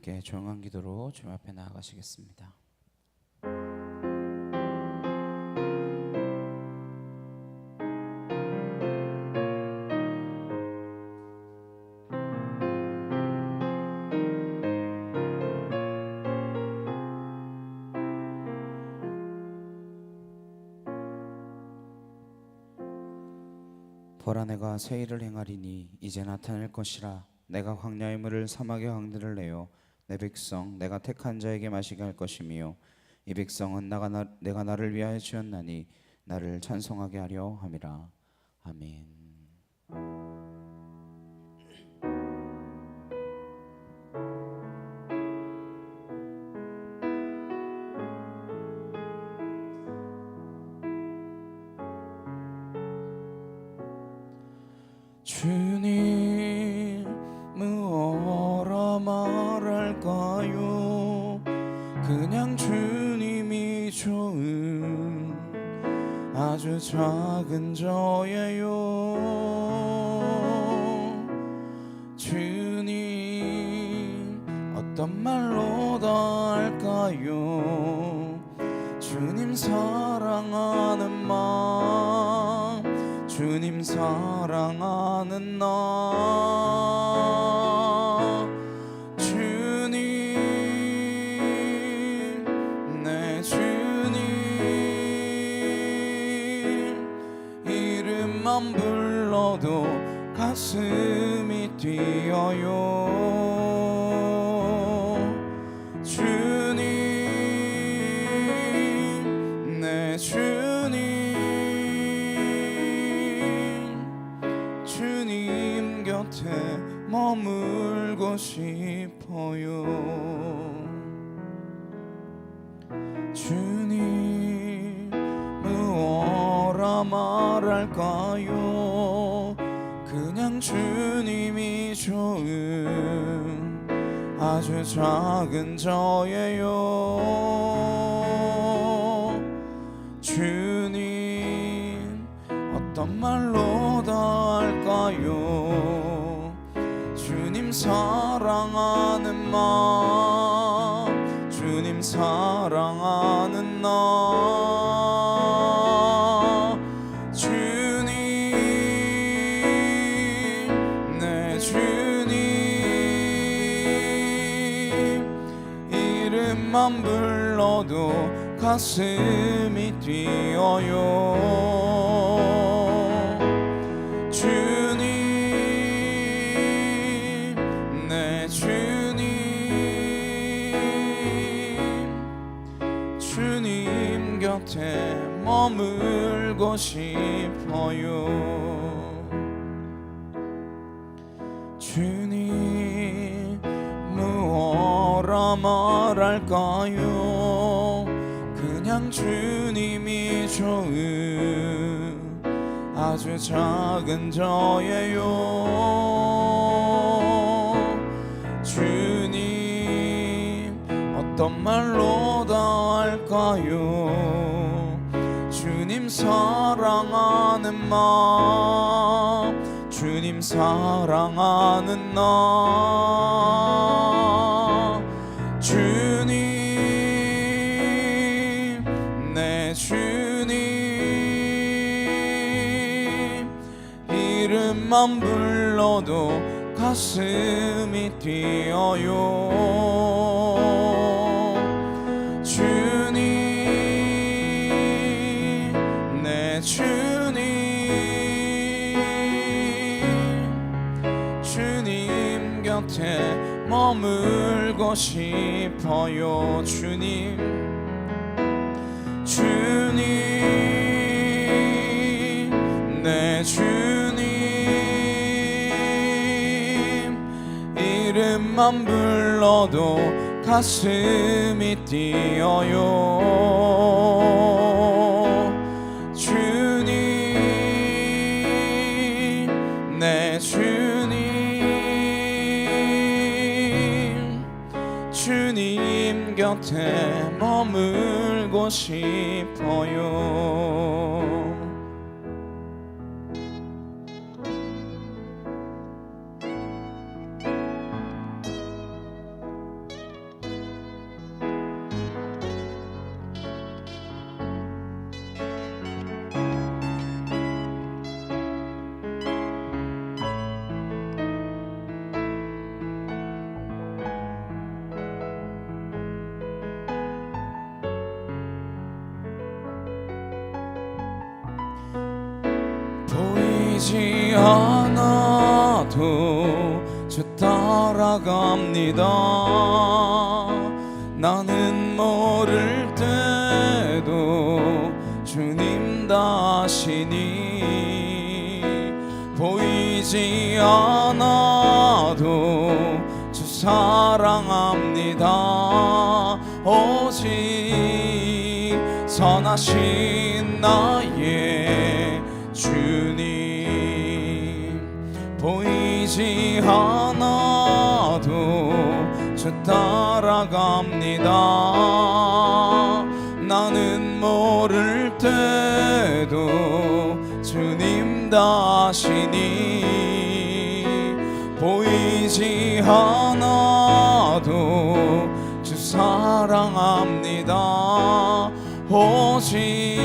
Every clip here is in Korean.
함께 조용한 기도로 주님 앞에 나아가시겠습니다. 보라, 내가 새 일을 행하리니 이제 나타낼 것이라. 내가 광야의 물을 사막의 강들을 내어 내 백성 내가 택한 자에게 마시게 할 것이며, 이 백성은 내가 나를 위하여 지었나니 나를 찬송하게 하려 함이라. 아멘. 주님, 뭐라 말할까요? 그냥 주님이 좋은 아주 작은 저예요. 주님, 어떤 말로 다 할까요? 주님 사랑하는 마음, 주님 사랑하는 나. 주님, 내 주님, 이름만 불러도 가슴이 뛰어요. 주님, 내 주님, 주님 곁에 머물고 싶어요. 주님, 뭐라 말할까요? 그냥 주님이 좋은 아주 작은 저예요. 주님, 어떤 말로 다 할까요? 주님 사랑하는 마음, 주님 사랑하는 나. 주님, 내 주님, 이름만 불러도 가슴이 뛰어요. 주님, 내 주님, 주님 곁에 머물고 싶어요. 주님, 뭐라 말할까요? 그냥 주님이 좋은 아주 작은 저예요. 주님, 어떤 말로 다 할까요? 주님 사랑하는 마음, 주님 사랑하는 나. 주님, 내 주님, 이름만 불러도 가슴이 뛰어요. 주님, 내 주님, 주님 곁에 머물고 싶어요. 주님, 주님, 내 주님, 이름만 불러도 가슴이 뛰어요. 주님, 내 주님, 주님 곁에 머물고 싶어요. 보이지 않아도 주 따라갑니다. 나는 모를 때도 주님 다시니 보이지 않아도 주 사랑합니다. 오직 선하신 나의 주님 보이지 않아도 주 따라갑니다. 나는 모를 때도 주님 다시니 보이지 않아도 주 사랑합니다. 오직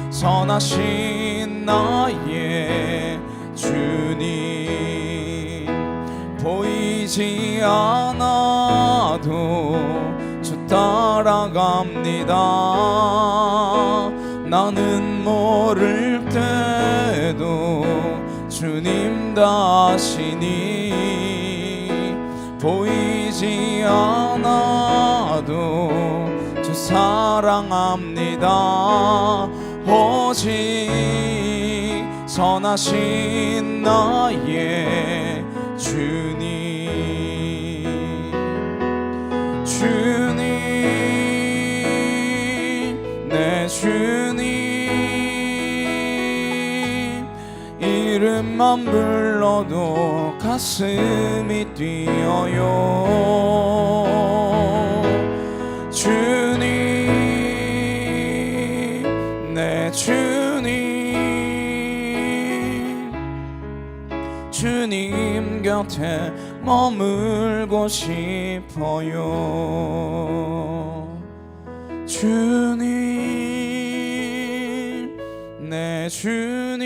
선하신 나의 주님 보이지 않아도 주 따라갑니다. 나는 모를 때도 주님 다시니 보이지 않아도 주 사랑합니다. 오직 선하신 나의 주님 주님 내 주님 이름만 불러도 가슴이 뛰어요. 주님 내 주님 주님 곁에 머물고 싶어요. 주님 내 주님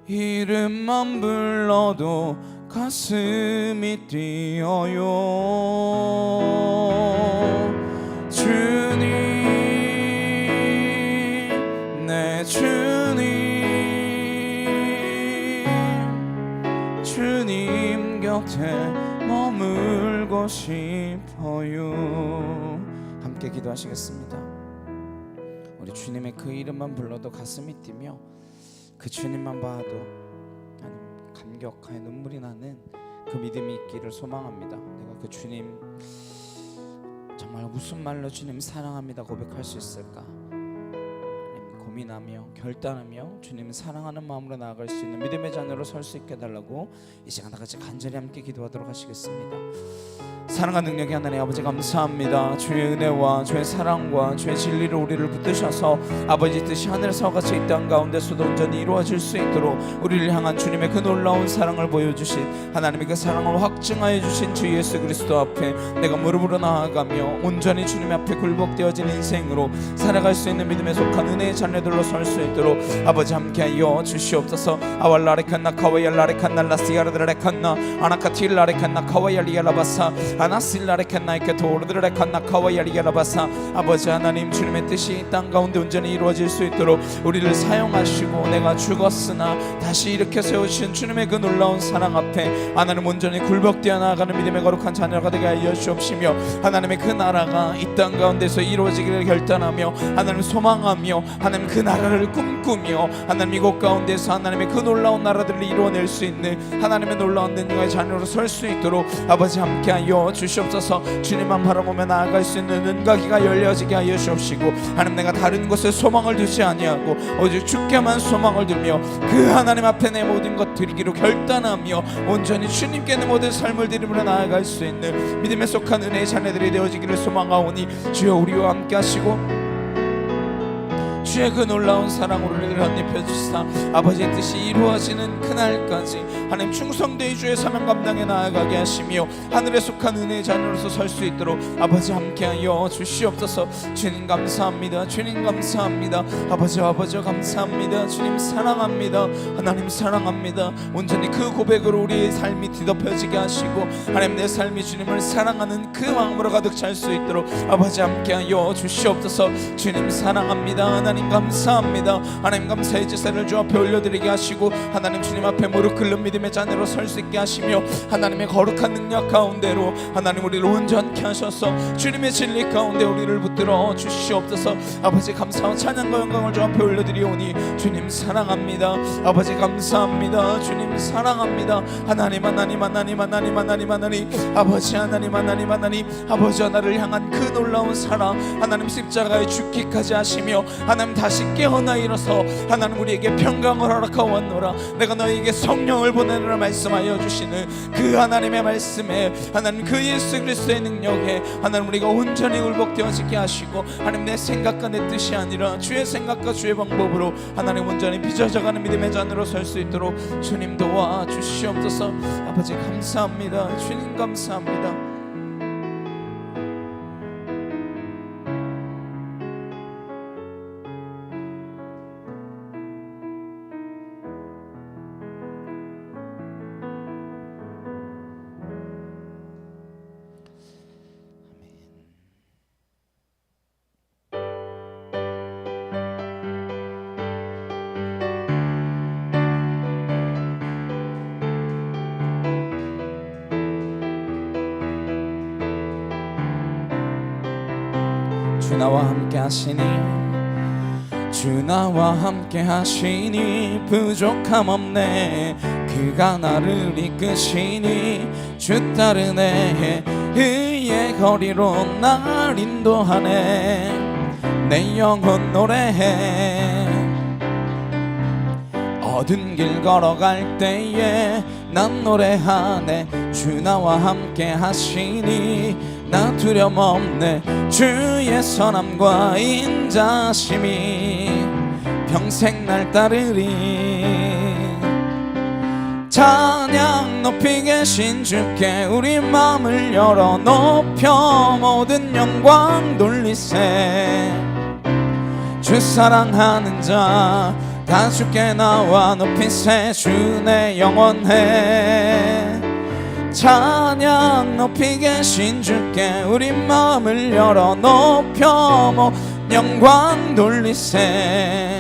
이름만 불러도 가슴이 뛰어요. 주님 내 주님 주님 곁에 머물고 싶어요. 함께 기도하시겠습니다. 우리 주님의 그 이름만 불러도 가슴이 뛰며 그 주님만 봐도 감격하여 눈물이 나는 그 믿음이 있기를 소망합니다. 내가 그 주님 정말 무슨 말로 주님 사랑합니다 고백할 수 있을까 고민하며 결단하며 주님 사랑하는 마음으로 나아갈 수 있는 믿음의 자녀로 설 수 있게 해달라고 이 시간 다 같이 간절히 함께 기도하도록 하시겠습니다. 사랑과 능력이 하나님 아버지 감사합니다. 주의 은혜와 주의 사랑과 주의 진리로 우리를 붙드셔서 아버지 뜻이 하늘에서 같이 이 땅 가운데서도 온전히 이루어질 수 있도록 우리를 향한 주님의 그 놀라운 사랑을 보여주신 하나님의 그 사랑을 확증하여 주신 주 예수 그리스도 앞에 내가 무릎으로 나아가며 온전히 주님 앞에 굴복되어진 인생으로 살아갈 수 있는 믿음에 속한 은혜의 자녀들로 설 수 있도록 아버지 함께하여 주시옵소서. 아왈라레칸나 카와얄라레칸나 라시아르드레칸나 아나카틸라레칸나 카와얄리알라바사 아나실라레칸나 이케 도르드레칸나 카와얄리알라바사 아버지 하나님 주님의 뜻이 이 땅 가운데 온전히 이루어질 수 있도록 우리를 사용하시고 내가 죽었으나 다시 일으켜 세우신 주님의 그 놀라운 사랑 앞에 하나님 온전히 굴복되어 나아가는 믿음의 거룩한 자녀가 되게 하여 주옵시며 하나님의 그 나라가 이 땅 가운데서 이루어지기를 결단하며 하나님 소망하며 하나님 그 나라를 꿈꾸며 하나님 이곳 가운데서 하나님의 그 놀라운 나라들을 이루어낼 수 있는 하나님의 놀라운 능력의 자녀로 설 수 있도록 아버지 함께하여 주시옵소서. 주님만 바라보며 나아갈 수 있는 눈과 귀가 열려지게 하여 주옵시고 하나님 내가 다른 곳에 소망을 두지 아니하고 오직 주께만 소망을 두며 그 하나님 앞에 내 모든 것 드리기로 결단하며 온전히 주님께 내 모든 삶을 드리므로 나아갈 수 있는 믿음에 속한 은혜의 자녀들이 되어지기를 소망하오니 주여 우리와 함께 하시고 주의 그 놀라운 사랑으로 우리를 한입혀 주시사 아버지의 뜻이 이루어지는 그날까지 하나님 충성되이 주의 사명 감당해 나아가게 하시며 하늘에 속한 은혜의 자녀로서 설 수 있도록 아버지 함께하여 주시옵소서. 주님 감사합니다. 주님 감사합니다. 아버지 감사합니다. 주님 사랑합니다. 하나님 사랑합니다. 온전히 그 고백으로 우리의 삶이 뒤덮여지게 하시고 하나님 내 삶이 주님을 사랑하는 그 마음으로 가득 찰 수 있도록 아버지 함께하여 주시옵소서. 주님 사랑합니다. 하나님 하나님 감사합니다. 하나님 감사의 제사를 주 앞에 올려드리게 하시고 하나님 주님 앞에 무릎 꿇는 믿음의 자녀로 설 수 있게 하시며 하나님의 거룩한 능력 가운데로 하나님 우리를 온전케 하셔서 주님의 진리 가운데 우리를 붙들어 주시옵소서. 아버지 감사와 찬양과 영광을 주 앞에 올려드리오니 주님 사랑합니다. 아버지 감사합니다. 주님 사랑합니다. 하나님 하나님 하나님 하나님 하나님 하나님 아버지 하나님 하나님 하나님 아버지와 나를 향한 그 놀라운 사랑 하나님 십자가에 죽기까지 하시며 하나님 다시 깨어나 일어서 하나님 우리에게 평강을 허락하옵노라. 내가 너희에게 성령을 보내노라 말씀하여 주시는 그 하나님의 말씀에 하나님 그 예수 그리스도의 능력에 하나님 우리가 온전히 굴복되어지게 하시고 하나님 내 생각과 내 뜻이 아니라 주의 생각과 주의 방법으로 하나님 온전히 빚어져가는 믿음의 잔으로 설 수 있도록 주님 도와 주시옵소서. 아버지 감사합니다. 주님 감사합니다. 주 나와 함께 하시니 주 나와 함께 하시니 부족함 없네. 그가 나를 이끄시니 주 따르네. 의의 거리로 날 인도하네. 내 영혼 노래해. 어두운 길 걸어갈 때에 난 노래하네. 주 나와 함께 하시니 나 두려움 없네. 주의 선함과 인자심이 평생 날 따르리. 찬양 높이 계신 주께 우리 마음을 열어 높여 모든 영광 돌리세. 주 사랑하는 자 다 주께 나와 높이세. 주 내 영원해. 찬양 높이 계신 주께 우리 마음을 열어 높여 영광 돌리세.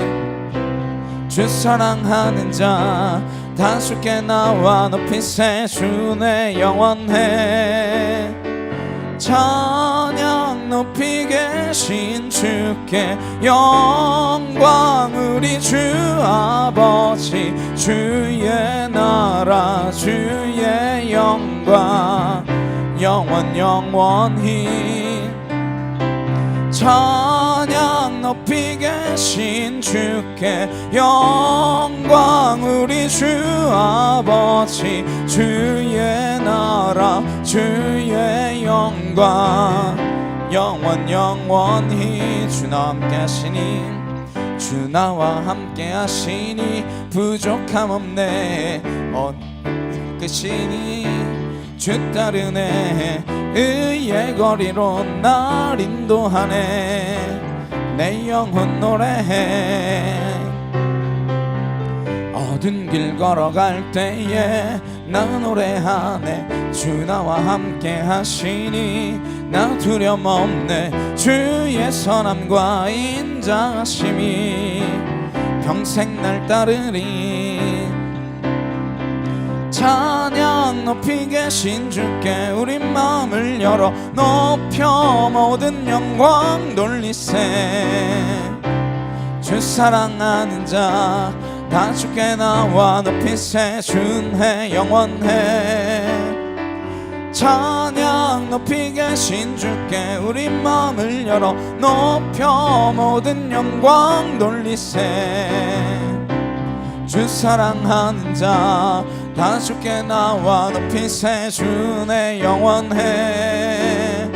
주 사랑하는 자 다 주께 나와 높이세. 주 내 영원해. 찬양 높이 계신 주께 영광 우리 주 아버지. 주의 나라 주의 영광 영원 영원히. 찬양 높이 계신 주께 영광 우리 주 아버지. 주의 나라 주의 영광 영원 영원히. 주 나와 함께 하시니 주 나와 함께 하시니 부족함 없네. 끝이니 주 따르네. 의의 거리로 날 인도하네. 내 영혼 노래해. 어두운 길 걸어갈 때에 나 노래하네. 주 나와 함께 하시니 나 두려움 없네. 주의 선함과 인자심이 평생 날 따르리. 찬양 높이 계신 주께 우리 마음을 열어 높여 모든 영광 돌리세. 주 사랑하는 자 다 주께 나와 높이세. 주의 영원해. 찬양 높이 계신 주께 우리 마음을 열어 높여 모든 영광 돌리세. 주 사랑하는 자 다 주께 나와 높이세. 주의 영원해.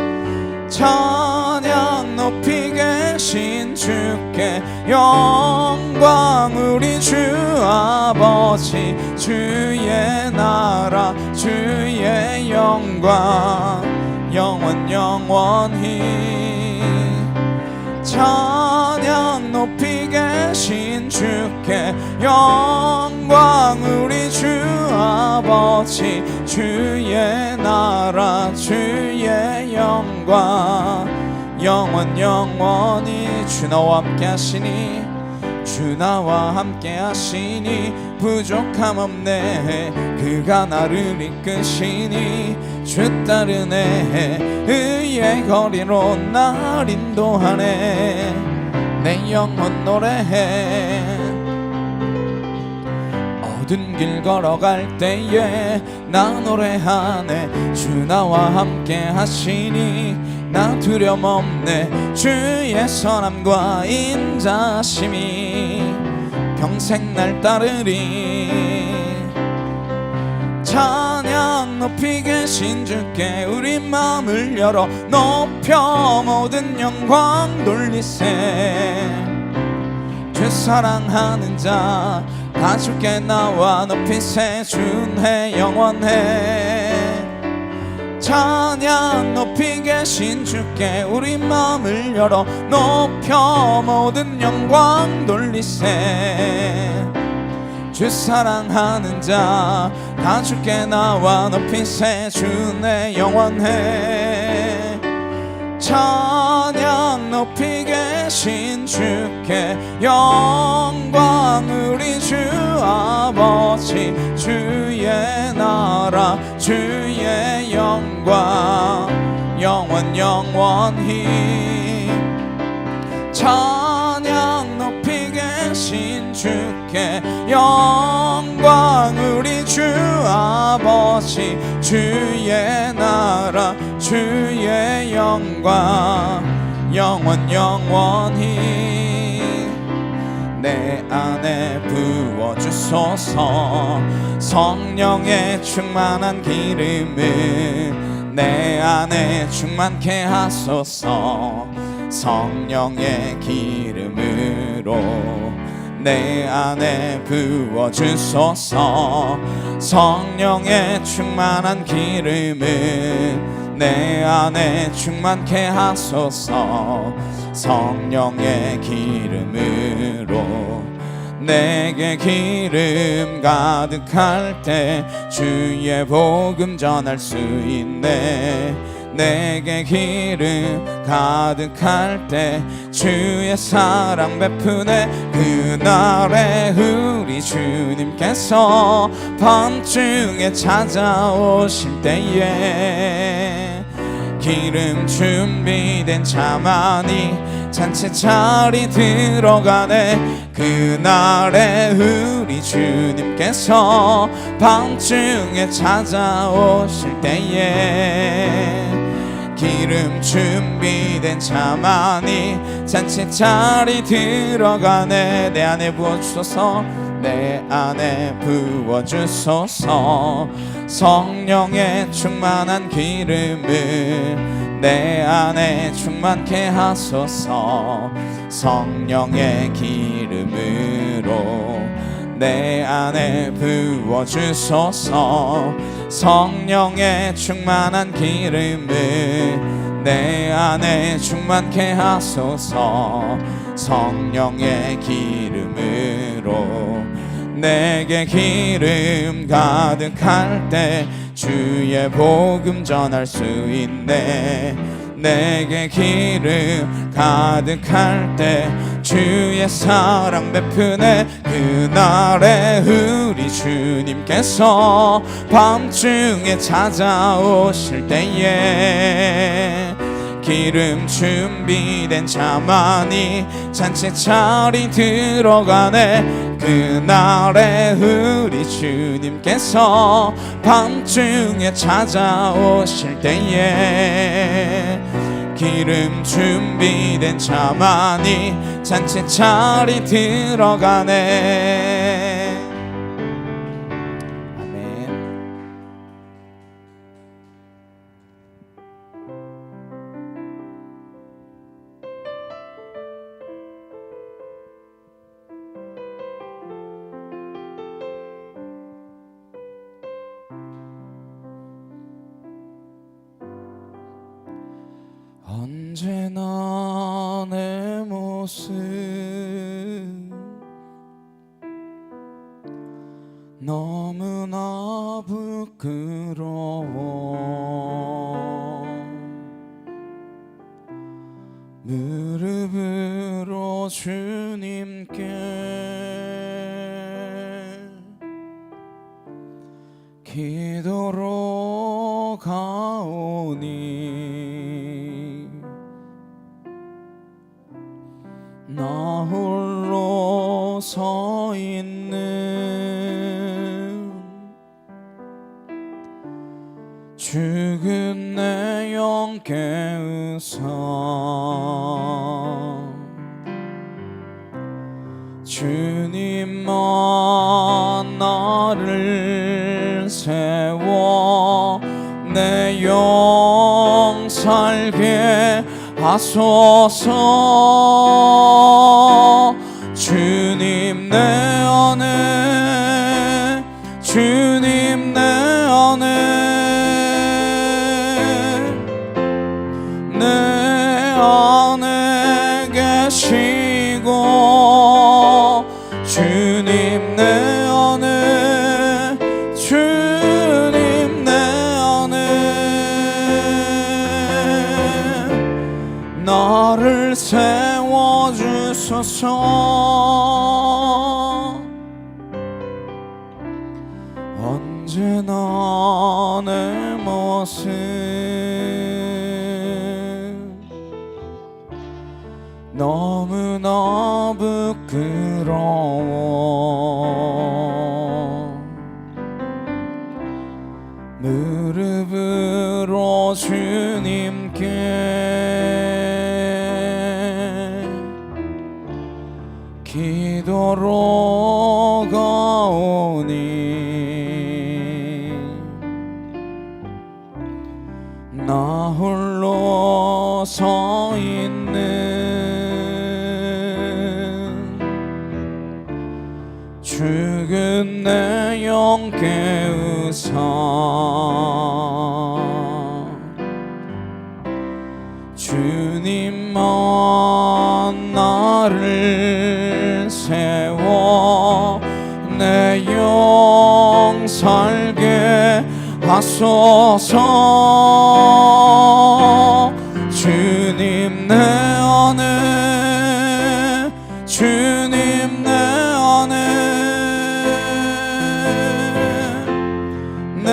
찬양 높이 계신 주께 영광 우리 주 아버지. 주의 나라 주의 영광 영원 영원히. 찬양 높이 계신 주께 영광 우리 주 아버지. 주의 나라 주의 영광 영원히 주 나와 함께 하시니 주 나와 함께 하시니 부족함 없네. 그가 나를 이끄시니 주 따르네. 의의 거리로 날 인도하네. 내 영혼 노래해. 어두운 길 걸어갈 때에 나 노래하네. 주 나와 함께 하시니 나 두려움 없네. 주의 선함과 인자심이 평생 날 따르리. 찬양 높이 계신 주께 우리 마음을 열어 높여 모든 영광 돌리세. 주 사랑하는 자 다 주께 나와 높이세. 주네 영원해. 찬양 높이 계신 주께 우리 마음을 열어 높여 모든 영광 돌리세. 주 사랑하는 자 다 주께 나와 높이세. 주네 영원해. 찬양 높이 계신 주께 영광 우리 주 아버지. 주의 나라 주의 영광 영원히. 찬양 높이 계신 주께 영광 우리 주 아버지. 주의 나라 주의 영광 영원히. 내 안에 부어주소서 성령의 충만한 기름을 내 안에 충만케 하소서. 성령의 기름으로 내 안에 부어주소서. 성령의 충만한 기름을 내 안에 충만케 하소서. 성령의 기름으로 내게 기름 가득할 때 주의 복음 전할 수 있네. 내게 기름 가득할 때 주의 사랑 베푸네. 그날에 우리 주님께서 밤중에 찾아오실 때에 기름 준비된 자만이 잔치 자리 들어가네. 그날에 우리 주님께서 밤중에 찾아오실 때에 기름 준비된 자만이 잔치 자리 들어가네. 내 안에 부어주소서. 내 안에 부어주소서. 성령의 충만한 기름을 내 안에 충만케 하소서. 성령의 기름으로 내 안에 부어주소서. 성령의 충만한 기름을 내 안에 충만케 하소서. 성령의 기름으로 내게 기름 가득할 때 주의 복음 전할 수 있네. 내게 기름 가득할 때 주의 사랑 베푸네. 그날에 우리 주님께서 밤중에 찾아오실 때에 기름 준비된 자만이 잔치 자리 들어가네. 그날에 우리 주님께서 밤중에 찾아오실 때에 기름 준비된 자만이 잔치 자리 들어가네. 아멘. 언제나 내 모습 너무나 부끄러워. 무릎으로 주님께 기도로 가오니 나 홀로 서 있는 죽은 내 영 깨우사 주님만 나를 세워 내 영 살게 하소서. 주님 내 안에 주님 내 안에 내 안에 계시고 주님 내 안에 주님 내 안에 나를 세워주소서. 언제나 내 모습 너무나 부끄러워 무릎으로 주님께 기도로 가오니 나 홀로 서 있는 죽은 내 영 깨우사 주님만 나를 세워 내 영 살게 하소서. 주님 내 안에 주님 내 안에 내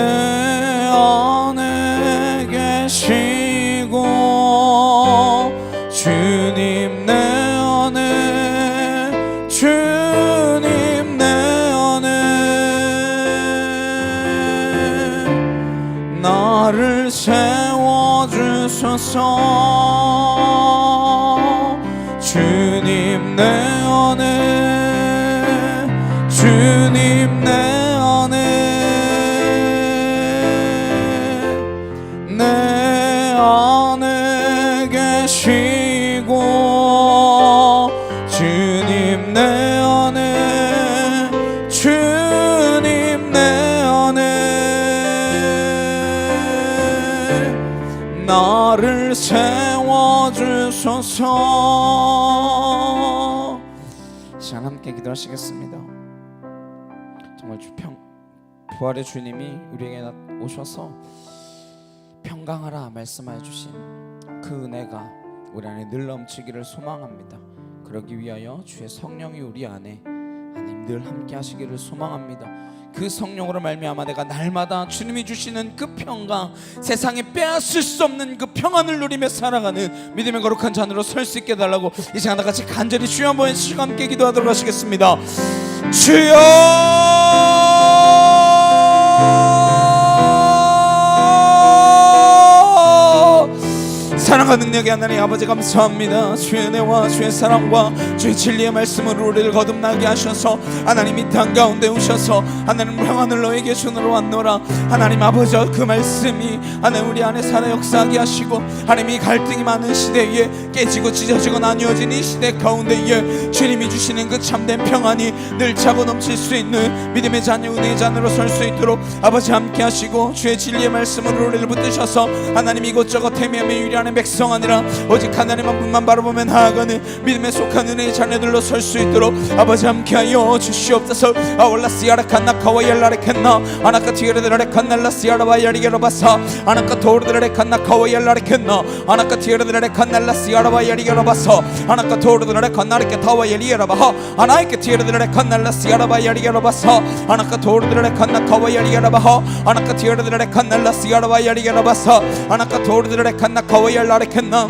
안에 계시고 주님 내 안에 주님 내 안에 나를 세워주소서. 주님 내 안에 주님 내 안에 내 안에 계시고 주님 내 안에 주님 내 안에 나를 세워주소서. 시간 함께 기도하시겠습니다. 정말 부활의 주님이 우리에게 오셔서 평강하라 말씀해 주신 그 은혜가 우리 안에 늘 넘치기를 소망합니다. 그러기 위하여 주의 성령이 우리 안에 하나님 늘 함께 하시기를 소망합니다. 그 성령으로 말미암아 내가 날마다 주님이 주시는 그 평강, 세상에 빼앗을 수 없는 그 평안을 누리며 살아가는 믿음의 거룩한 자녀로 설 수 있게 해달라고 이 시간 같이 간절히 주여 한번 시간 함께 기도하도록 하시겠습니다. 주여 사랑과 능력의 하나님 아버지 감사합니다. 주의 은혜와 주의 사랑과 주의 진리의 말씀으로 우리를 거듭나게 하셔서 하나님 이 땅 가운데 오셔서 하나님 평안을 너에게 주노로 왔노라. 하나님 아버지 그 말씀이 하나님 우리 안에 살아 역사하게 하시고 하나님 이 갈등이 많은 시대에 깨지고 찢어지고 나뉘어진 이 시대 가운데에 주님이 주시는 그 참된 평안이 늘 차고 넘칠 수 있는 믿음의 자녀 은혜의 자녀로 설 수 있도록 아버지 함께 하시고 주의 진리의 말씀으로 우리를 붙드셔서 하나님 이곳저곳 헤매며 유리 안에 백성 아니라 오직 하나님 한 분만 바라보며 나아가는 믿음에 속한 은혜의 자녀들로 설 수 있도록 아버지 함께하여 주시옵소서. 아월라시아라 칸나카와이알라레 캔나 아나카 티에르드라레 칸날라시아라바이아리게로바사 아나카 토르드라레 칸나카와이알라레 캔나 아나카 티에르드라레 칸날라시아라바이아리게로바사 아나카 토르드라레 칸나르케 타와이알리게로바하 아나이케 티에르드라레 칸날라시아라바이아리게로바사 아나카 토르드라레 칸나카와이알리게로바하 아나카 티에르드라레 칸날라시아라바이아리게로바사 아나카 토르드라레 칸나카와이알라레 캔나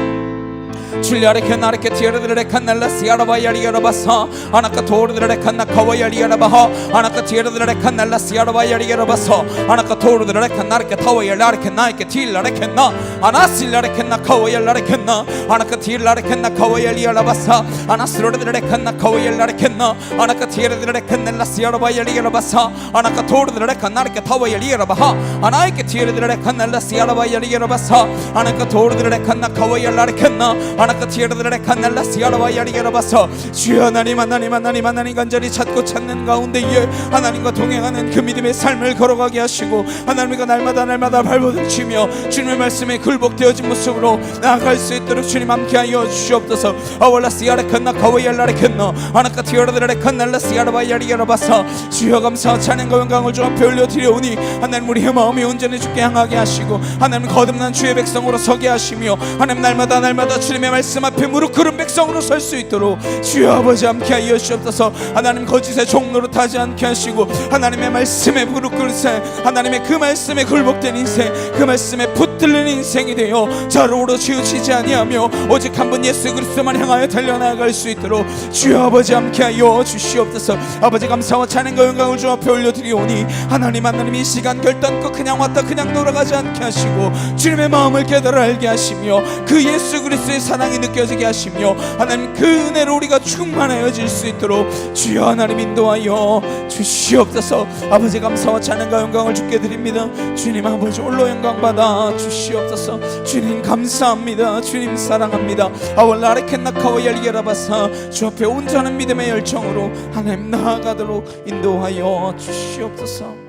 줄리아레 캔나레케 티에르드레 칸날라시아라바이아리게로바사 아나카 토르드레 칸나카와이알리게로바하 아나카 티에르드레 칸날라시아라바이아리게로바사 아나카 토르드레 칸나르케 타와이알라레 캔나이케 틸라레 캔나 아나실라레 캔나카와이알라레 캔나 아나카 틸라레 캔나카와이알리게로바사 아나스로드레 칸나카와이알라레 캔나 아나카 티에르드레 칸날라시아라바이아리게로바사 아나카 토르드레 칸나르케 타와이알리게로바하 아나이케 티에르드레 칸날라시아라바이아리게로바사 아나카 토르드레 칸나카와이알라레 캔나 아나카 티에르드레 칸날라시아라바이아리게로바사 주여 하나님 하나님 하나님 하나님 간절히 찾고 찾는 가운데에 하나님과 동행하는 그 믿음의 삶을 걸어가게 하시고 하나님과 날마다 발버둥치며 주님의 말씀에 굴복되어진 모습으로 나아갈 수 있도록 주님 함께하여 주시옵소서. 아월라시아레 칸나카와이알라레 캔나 아나카 티에르드레 칸날라시아라바이아리게로바사 주여 감사와 찬양과 영광을 주 앞에 올려드려오니 하나님 우리의 마음이 온전히 주께 향하게 하시고 하나님 거듭난 주의 백성으로 서게 하시며 하나님 날마다 주님의 말씀 앞에 무릎 꿇은 백성으로 설 수 있도록 주여 아버지 함께하여 주옵소서. 하나님 거짓의 종로로 타지 않게 하시고 하나님의 말씀에 무릎 꿇은 인생 하나님의 그 말씀에 굴복된 인생 그 말씀에 붙들린 인생이 되어 저로로 치우치지 아니하며 오직 한 분 예수 그리스도만 향하여 달려나갈 수 있도록 주여 아버지 함께하여 주시옵소서. 아버지 감사와 찬양과 영광을 주 앞에 올려드리오니 하나님 이 시간 결단코 그냥 왔다 그냥 돌아가지 않게 하시고 주님의 마음을 깨달아 알게 하시며 그 예수 그리스도의 사랑이 느껴지게 하시며 하나님 그 은혜로 우리가 충만해질 수 있도록 주여 하나님 인도하여 주시옵소서. 아버지 감사와 찬양과 영광을 주께 드립니다. 주님 아버지 홀로 영광 받아 주시옵소서. 주님 감사합니다. 주님 사랑합니다. 아월라레 캔나카와이알리게로바사 주 앞에 온전한 믿음의 열정으로 하나님 나아가도록 인도하여 주시옵소서.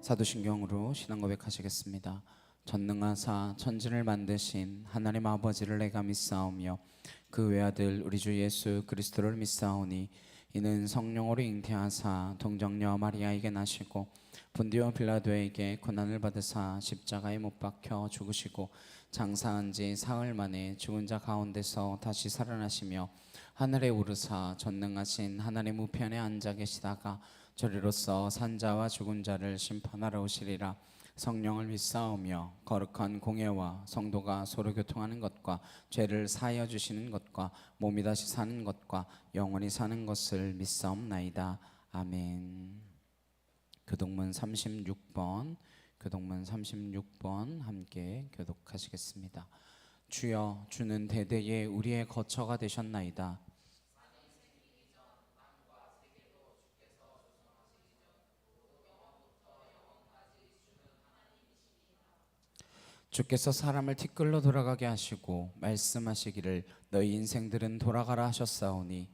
사도신경으로 신앙 고백하시겠습니다. 전능하사 천지를 만드신 하나님 아버지를 내가 믿사오며 그 외아들 우리 주 예수 그리스도를 믿사오니 이는 성령으로 잉태하사 동정녀 마리아에게 나시고 본디오 빌라도에게 고난을 받으사 십자가에 못 박혀 죽으시고 장사한 지 사흘 만에 죽은 자 가운데서 다시 살아나시며 하늘에 오르사 전능하신 하나님 우편에 앉아 계시다가 저리로서 산자와 죽은 자를 심판하러 오시리라. 성령을 믿사오며 거룩한 공예와 성도가 서로 교통하는 것과 죄를 사하여 주시는 것과 몸이 다시 사는 것과 영원히 사는 것을 믿사옵나이다. 아멘. 교독문 36번 함께 교독하시겠습니다. 주여 주는 대대에 우리의 거처가 되셨나이다. 주께서 사람을 티끌로 돌아가게 하시고 말씀하시기를 너희 인생들은 돌아가라 하셨사오니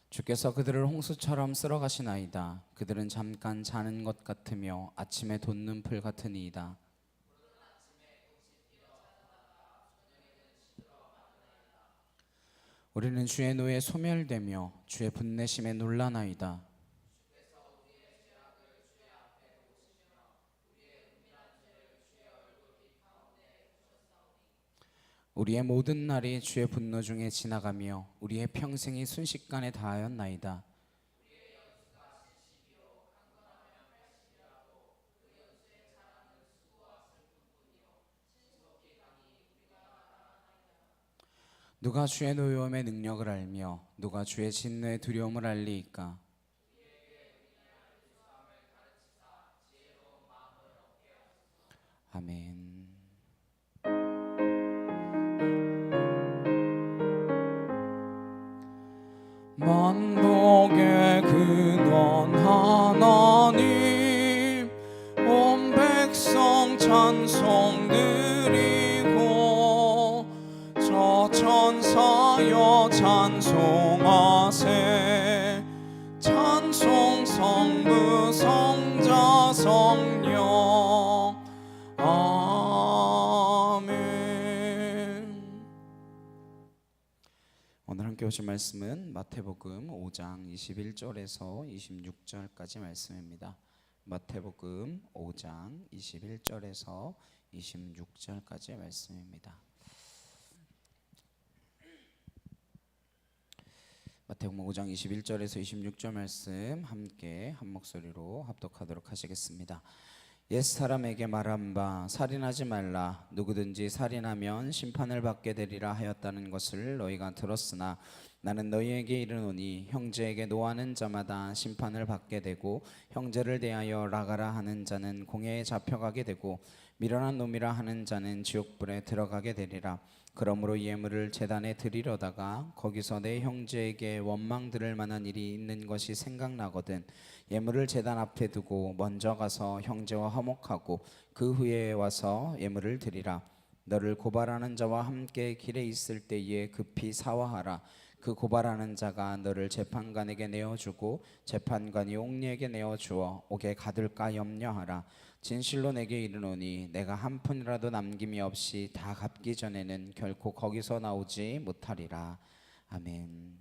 주께서 그들을 홍수처럼 쓸어가시나이다. 그들은 잠깐 자는 것 같으며 아침에 돋는 풀 같으니이다. 우리는 주의 노에 소멸되며 주의 분내심에 놀라나이다. 우리의 모든 날이 주의 분노 중에 지나가며 우리의 평생이 순식간에 다하였나이다. 누가 주의 노여움의 능력을 알며 누가 주의 진노의 두려움을 알리이까. 아멘. 먼 찬송 드리고 저 천사여 찬송하세 찬송 성부 성자 성령 아멘. 오늘 함께 보실 말씀은 마태복음 5장 21절에서 26절까지 말씀입니다. 마태복음 5장 21절에서 26절까지 말씀입니다. 마태복음 5장 21절에서 26절 말씀 함께 한 목소리로 합독하도록 하시겠습니다. 옛 사람에게 말한 바 살인하지 말라 누구든지 살인하면 심판을 받게 되리라 하였다는 것을 너희가 들었으나 나는 너희에게 이르노니 형제에게 노하는 자마다 심판을 받게 되고 형제를 대하여 라가라 하는 자는 공회에 잡혀가게 되고 미련한 놈이라 하는 자는 지옥불에 들어가게 되리라. 그러므로 예물을 제단에 드리려다가 거기서 내 형제에게 원망 들을 만한 일이 있는 것이 생각나거든 예물을 제단 앞에 두고 먼저 가서 형제와 화목하고 그 후에 와서 예물을 드리라. 너를 고발하는 자와 함께 길에 있을 때에 급히 사화하라. 그 고발하는 자가 너를 재판관에게 내어주고 재판관이 옥리에게 내어주어 옥에 가둘까 염려하라. 진실로 내게 이르노니 내가 한 푼이라도 남김이 없이 다 갚기 전에는 결코 거기서 나오지 못하리라. 아멘.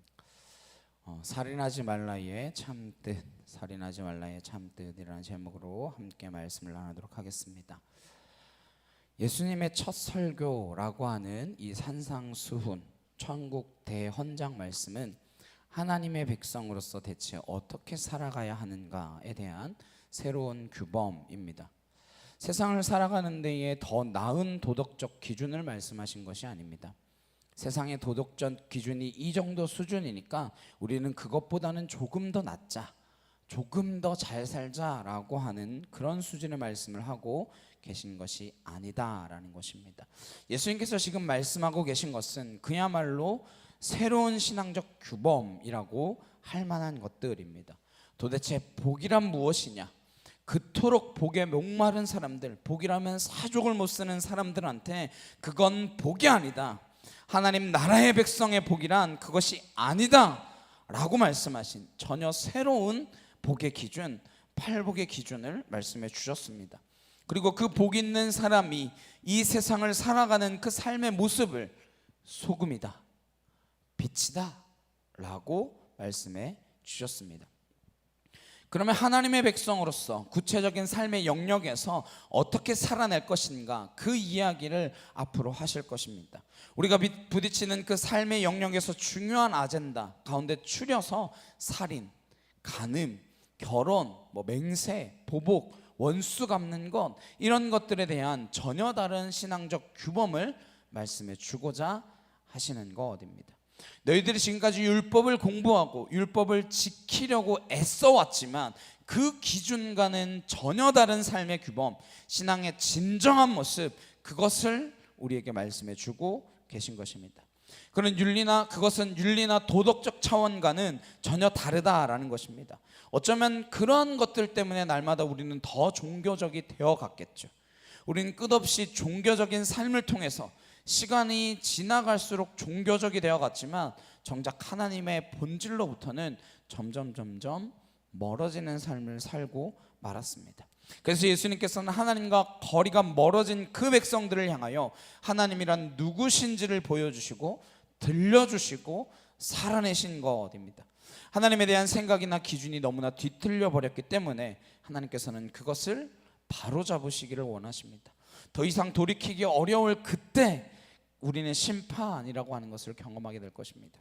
살인하지 말라의 참뜻, 살인하지 말라의 참뜻이라는 제목으로 함께 말씀을 나누도록 하겠습니다. 예수님의 첫 설교라고 하는 이 산상수훈 천국 대헌장 말씀은 하나님의 백성으로서 대체 어떻게 살아가야 하는가에 대한 새로운 규범입니다. 세상을 살아가는 데에 더 나은 도덕적 기준을 말씀하신 것이 아닙니다. 세상의 도덕적 기준이 이 정도 수준이니까 우리는 그것보다는 조금 더 낫자, 조금 더 잘 살자라고 하는 그런 수준의 말씀을 하고 계신 것이 아니다라는 것입니다. 예수님께서 지금 말씀하고 계신 것은 그야말로 새로운 신앙적 규범이라고 할 만한 것들입니다. 도대체 복이란 무엇이냐? 그토록 복에 목마른 사람들, 복이라면 사족을 못 쓰는 사람들한테 그건 복이 아니다. 하나님 나라의 백성의 복이란 그것이 아니다 라고 말씀하신 전혀 새로운 복의 기준, 팔복의 기준을 말씀해 주셨습니다. 그리고 그 복 있는 사람이 이 세상을 살아가는 그 삶의 모습을 소금이다, 빛이다 라고 말씀해 주셨습니다. 그러면 하나님의 백성으로서 구체적인 삶의 영역에서 어떻게 살아낼 것인가, 그 이야기를 앞으로 하실 것입니다. 우리가 부딪히는 그 삶의 영역에서 중요한 아젠다 가운데 추려서 살인, 간음, 결혼, 맹세, 보복, 원수 갚는 것, 이런 것들에 대한 전혀 다른 신앙적 규범을 말씀해 주고자 하시는 것입니다. 너희들이 지금까지 율법을 공부하고 율법을 지키려고 애써왔지만 그 기준과는 전혀 다른 삶의 규범, 신앙의 진정한 모습, 그것을 우리에게 말씀해 주고 계신 것입니다. 그것은 윤리나 도덕적 차원과는 전혀 다르다라는 것입니다. 어쩌면 그런 것들 때문에 날마다 우리는 더 종교적이 되어 갔겠죠. 우리는 끝없이 종교적인 삶을 통해서 시간이 지나갈수록 종교적이 되어 갔지만 정작 하나님의 본질로부터는 점점 멀어지는 삶을 살고 말았습니다. 그래서 예수님께서는 하나님과 거리가 멀어진 그 백성들을 향하여 하나님이란 누구신지를 보여주시고 들려주시고 살아내신 것입니다. 하나님에 대한 생각이나 기준이 너무나 뒤틀려 버렸기 때문에 하나님께서는 그것을 바로잡으시기를 원하십니다. 더 이상 돌이키기 어려울 그때 우리는 심판이라고 하는 것을 경험하게 될 것입니다.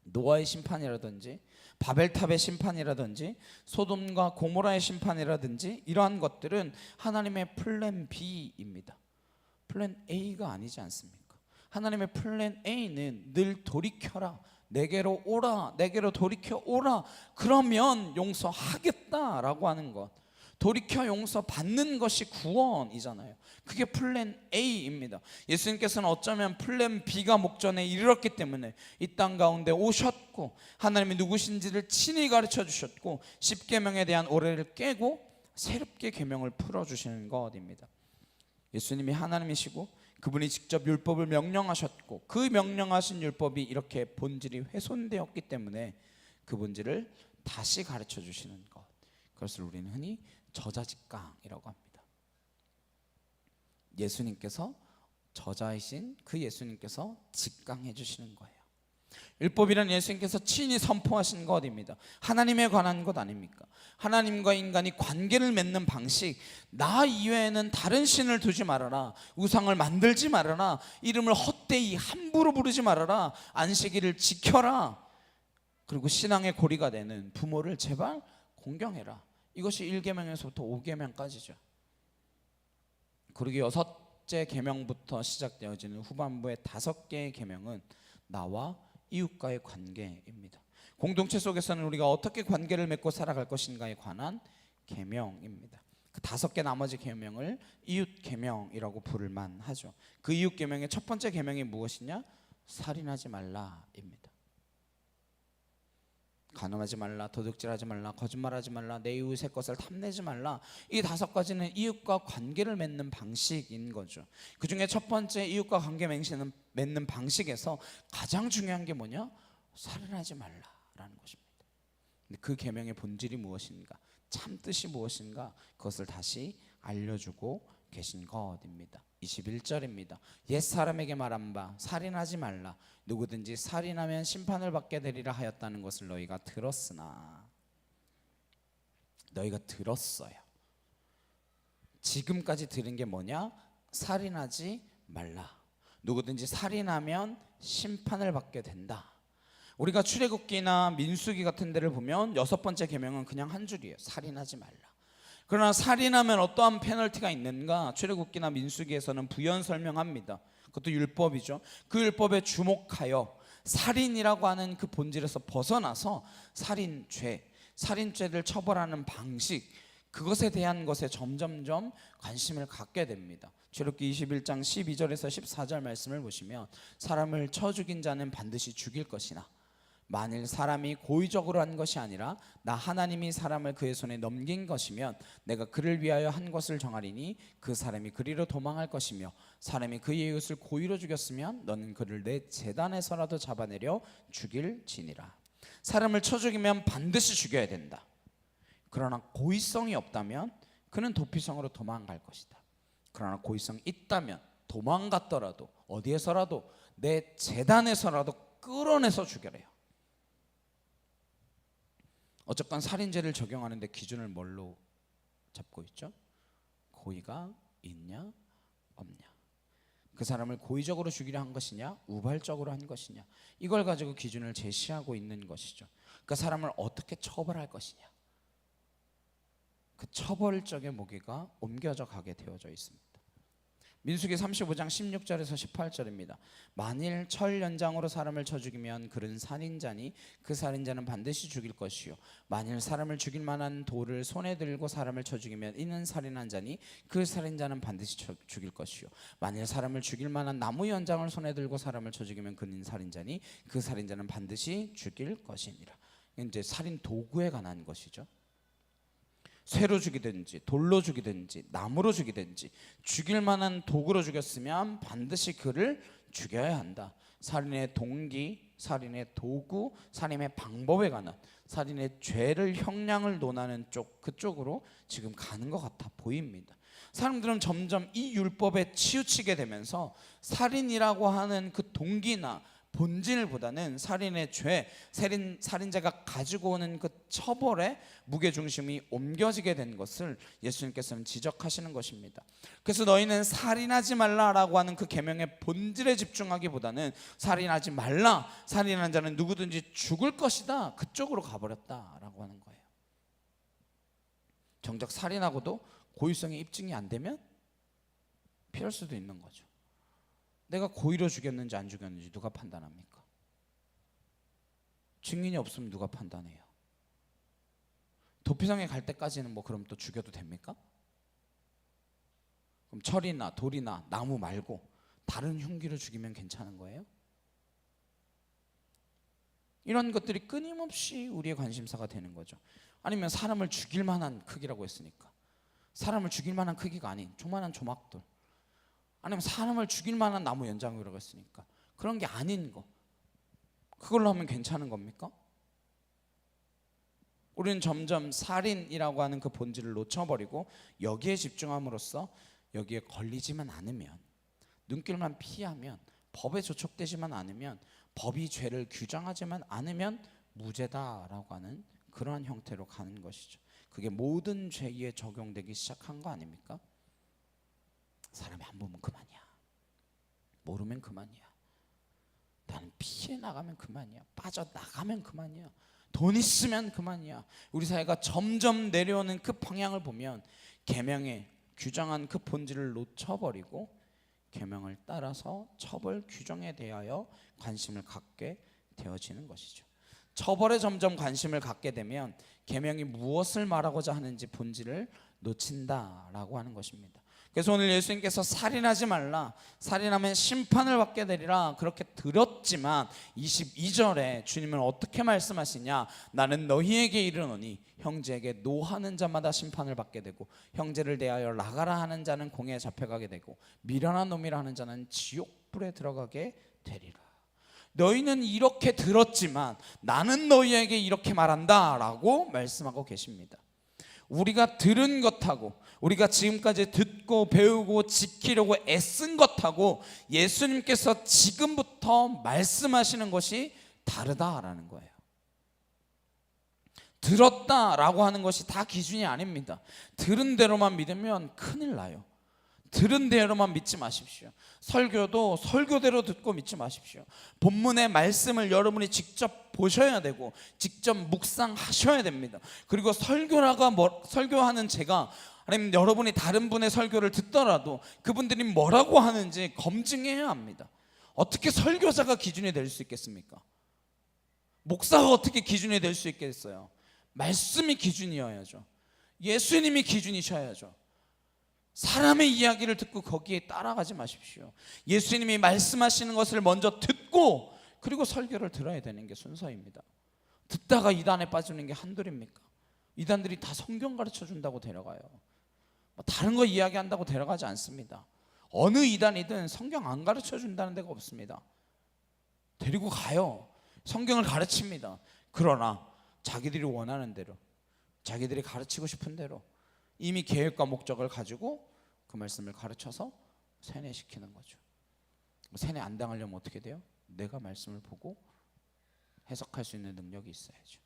노아의 심판이라든지 바벨탑의 심판이라든지 소돔과 고모라의 심판이라든지 이러한 것들은 하나님의 플랜 B입니다. 플랜 A가 아니지 않습니까? 하나님의 플랜 A는 늘 돌이켜라, 내게로 오라, 내게로 돌이켜 오라, 그러면 용서하겠다라고 하는 것, 돌이켜 용서 받는 것이 구원이잖아요. 그게 플랜 A입니다. 예수님께서는 어쩌면 플랜 B가 목전에 이르렀기 때문에 이 땅 가운데 오셨고 하나님이 누구신지를 친히 가르쳐 주셨고 십계명에 대한 오해를 깨고 새롭게 계명을 풀어주시는 것입니다. 예수님이 하나님이시고 그분이 직접 율법을 명령하셨고 그 명령하신 율법이 이렇게 본질이 훼손되었기 때문에 그 본질을 다시 가르쳐 주시는 것, 그것을 우리는 흔히 저자직강이라고 합니다. 예수님께서 저자이신 그 예수님께서 직강해 주시는 거예요. 율법이란 예수님께서 친히 선포하신 것입니다. 하나님에 관한 것 아닙니까? 하나님과 인간이 관계를 맺는 방식, 나 이외에는 다른 신을 두지 말아라, 우상을 만들지 말아라, 이름을 헛되이 함부로 부르지 말아라, 안식일을 지켜라, 그리고 신앙의 고리가 되는 부모를 제발 공경해라. 이것이 1계명에서부터 5계명까지죠. 그리고 6째 계명부터 시작되어지는 후반부의 5개의 계명은 나와 이웃과의 관계입니다. 공동체 속에서는 우리가 어떻게 관계를 맺고 살아갈 것인가에 관한 계명입니다. 그 5개 나머지 계명을 이웃 계명이라고 부를 만하죠. 그 이웃 계명의 첫 번째 계명이 무엇이냐? 살인하지 말라입니다. 간음하지 말라, 도둑질하지 말라, 거짓말하지 말라, 내 이웃의 것을 탐내지 말라. 이 5가지는 이웃과 관계를 맺는 방식인 거죠. 그 중에 첫 번째 이웃과 관계 맺는 방식에서 가장 중요한 게 뭐냐? 살인하지 말라라는 것입니다. 근데 그 계명의 본질이 무엇인가? 참 뜻이 무엇인가? 그것을 다시 알려주고 계신 것입니다. 21절입니다. 옛 사람에게 말한 바 살인하지 말라, 누구든지 살인하면 심판을 받게 되리라 하였다는 것을 너희가 들었으나, 너희가 들었어요. 지금까지 들은 게 뭐냐? 살인하지 말라, 누구든지 살인하면 심판을 받게 된다. 우리가 출애굽기나 민수기 같은 데를 보면 6번째 계명은 그냥 한 줄이에요. 살인하지 말라. 그러나 살인하면 어떠한 페널티가 있는가? 출애굽기나 민수기에서는 부연 설명합니다. 그것도 율법이죠. 그 율법에 주목하여 살인이라고 하는 그 본질에서 벗어나서 살인죄를 처벌하는 방식, 그것에 대한 것에 점점점 관심을 갖게 됩니다. 출애굽기 21장 12절에서 14절 말씀을 보시면, 사람을 쳐 죽인 자는 반드시 죽일 것이나 만일 사람이 고의적으로 한 것이 아니라 나 하나님이 사람을 그의 손에 넘긴 것이면 내가 그를 위하여 한 것을 정하리니 그 사람이 그리로 도망할 것이며, 사람이 그의 이웃을 고의로 죽였으면 너는 그를 내 제단에서라도 잡아내려 죽일지니라. 사람을 쳐 죽이면 반드시 죽여야 된다. 그러나 고의성이 없다면 그는 도피성으로 도망갈 것이다. 그러나 고의성이 있다면 도망갔더라도 어디에서라도 내 제단에서라도 끌어내서 죽여래요. 어쨌건 살인죄를 적용하는데 기준을 뭘로 잡고 있죠? 고의가 있냐 없냐, 그 사람을 고의적으로 죽이려 한 것이냐 우발적으로 한 것이냐, 이걸 가지고 기준을 제시하고 있는 것이죠. 그 사람을 어떻게 처벌할 것이냐, 그 처벌적의 무게가 옮겨져 가게 되어져 있습니다. 민수기 35장 16절에서 18절입니다. 만일 철 연장으로 사람을 쳐 죽이면 그는 살인자니 그 살인자는 반드시 죽일 것이요, 만일 사람을 죽일 만한 돌을 손에 들고 사람을 쳐 죽이면 이는 살인한 자니 그 살인자는 반드시 죽일 것이요, 만일 사람을 죽일 만한 나무 연장을 손에 들고 사람을 쳐 죽이면 그는 살인자니 그 살인자는 반드시 죽일 것이니라. 이제 살인 도구에 관한 것이죠. 쇠로 죽이든지 돌로 죽이든지 나무로 죽이든지 죽일 만한 도구로 죽였으면 반드시 그를 죽여야 한다. 살인의 동기, 살인의 도구, 살인의 방법에 관한, 살인의 죄를 형량을 논하는 그쪽으로 지금 가는 것 같아 보입니다. 사람들은 점점 이 율법에 치우치게 되면서 살인이라고 하는 그 동기나 본질보다는 살인의 죄, 살인자가 가지고 오는 그 처벌에 무게중심이 옮겨지게 된 것을 예수님께서는 지적하시는 것입니다. 그래서 너희는 살인하지 말라라고 하는 그 계명의 본질에 집중하기보다는 살인하지 말라, 살인한 자는 누구든지 죽을 것이다, 그쪽으로 가버렸다라고 하는 거예요. 정작 살인하고도 고의성의 입증이 안 되면 피할 수도 있는 거죠. 내가 고의로 죽였는지 안 죽였는지 누가 판단합니까? 증인이 없으면 누가 판단해요? 도피성에 갈 때까지는 뭐 그럼 또 죽여도 됩니까? 그럼 철이나 돌이나 나무 말고 다른 흉기로 죽이면 괜찮은 거예요? 이런 것들이 끊임없이 우리의 관심사가 되는 거죠. 아니면 사람을 죽일 만한 크기라고 했으니까 사람을 죽일 만한 크기가 아닌 조만한 조막돌, 아니면 사람을 죽일 만한 나무 연장이라고 했으니까 그런 게 아닌 거, 그걸로 하면 괜찮은 겁니까? 우리는 점점 살인이라고 하는 그 본질을 놓쳐버리고 여기에 집중함으로써 여기에 걸리지만 않으면, 눈길만 피하면, 법에 조촉되지만 않으면, 법이 죄를 규정하지만 않으면 무죄다라고 하는 그러한 형태로 가는 것이죠. 그게 모든 죄에 적용되기 시작한 거 아닙니까? 사람이 안 보면 그만이야, 모르면 그만이야, 나는 피해 나가면 그만이야, 빠져나가면 그만이야, 돈 있으면 그만이야. 우리 사회가 점점 내려오는 그 방향을 보면 계명에 규정한 그 본질을 놓쳐버리고 계명을 따라서 처벌 규정에 대하여 관심을 갖게 되어지는 것이죠. 처벌에 점점 관심을 갖게 되면 계명이 무엇을 말하고자 하는지 본질을 놓친다라고 하는 것입니다. 그래서 오늘 예수님께서 살인하지 말라, 살인하면 심판을 받게 되리라 그렇게 들었지만 22절에 주님은 어떻게 말씀하시냐, 나는 너희에게 이르노니 형제에게 노하는 자마다 심판을 받게 되고 형제를 대하여 나가라 하는 자는 공회에 잡혀가게 되고 미련한 놈이라 하는 자는 지옥불에 들어가게 되리라. 너희는 이렇게 들었지만 나는 너희에게 이렇게 말한다 라고 말씀하고 계십니다. 우리가 들은 것하고 우리가 지금까지 듣고 배우고 지키려고 애쓴 것하고 예수님께서 지금부터 말씀하시는 것이 다르다라는 거예요. 들었다라고 하는 것이 다 기준이 아닙니다. 들은 대로만 믿으면 큰일 나요. 들은 대로만 믿지 마십시오. 설교도 설교대로 듣고 믿지 마십시오. 본문의 말씀을 여러분이 직접 보셔야 되고 직접 묵상하셔야 됩니다. 그리고 설교하는 제가, 아니면 여러분이 다른 분의 설교를 듣더라도 그분들이 뭐라고 하는지 검증해야 합니다. 어떻게 설교자가 기준이 될 수 있겠습니까? 목사가 어떻게 기준이 될 수 있겠어요? 말씀이 기준이어야죠. 예수님이 기준이셔야죠. 사람의 이야기를 듣고 거기에 따라가지 마십시오. 예수님이 말씀하시는 것을 먼저 듣고 그리고 설교를 들어야 되는 게 순서입니다. 듣다가 이단에 빠지는 게 한둘입니까? 이단들이 다 성경 가르쳐 준다고 데려가요. 다른 거 이야기한다고 데려가지 않습니다. 어느 이단이든 성경 안 가르쳐 준다는 데가 없습니다. 데리고 가요. 성경을 가르칩니다. 그러나 자기들이 원하는 대로, 자기들이 가르치고 싶은 대로 이미 계획과 목적을 가지고 그 말씀을 가르쳐서 세뇌시키는 거죠. 세뇌 안 당하려면 어떻게 돼요? 내가 말씀을 보고 해석할 수 있는 능력이 있어야죠.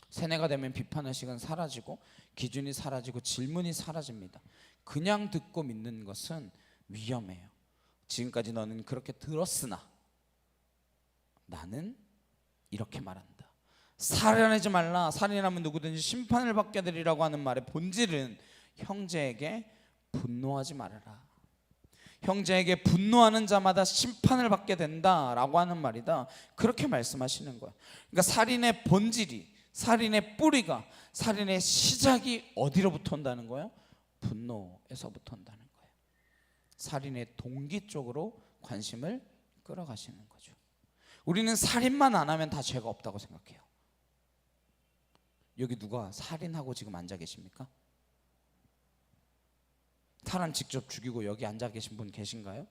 세뇌가 되면 비판의식은 사라지고 기준이 사라지고 질문이 사라집니다. 그냥 듣고 믿는 것은 위험해요. 지금까지 너는 그렇게 들었으나 나는 이렇게 말한다. 살인하지 말라, 살인하면 누구든지 심판을 받게 되리라고 하는 말의 본질은 형제에게 분노하지 말아라, 형제에게 분노하는 자마다 심판을 받게 된다라고 하는 말이다, 그렇게 말씀하시는 거예요. 그러니까 살인의 본질이, 살인의 뿌리가, 살인의 시작이 어디로부터 온다는 거예요? 분노에서부터 온다는 거예요. 살인의 동기 쪽으로 관심을 끌어가시는 거죠. 우리는 살인만 안 하면 다 죄가 없다고 생각해요. 여기 누가 살인하고 지금 앉아 계십니까? 사람 직접 죽이고 여기 앉아 계신 분 계신가요?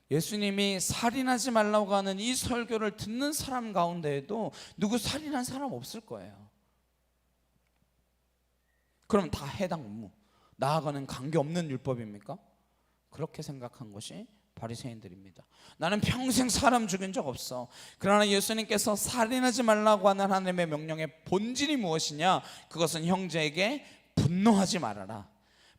예수님이 살인하지 말라고 하는 이 설교를 듣는 사람 가운데에도 누구 살인한 사람 없을 거예요. 그럼 다 해당 의무, 나아가는 관계없는 율법입니까? 그렇게 생각한 것이 바리새인들입니다. 나는 평생 사람 죽인 적 없어. 그러나 예수님께서 살인하지 말라고 하는 하나님의 명령의 본질이 무엇이냐? 그것은 형제에게 분노하지 말아라.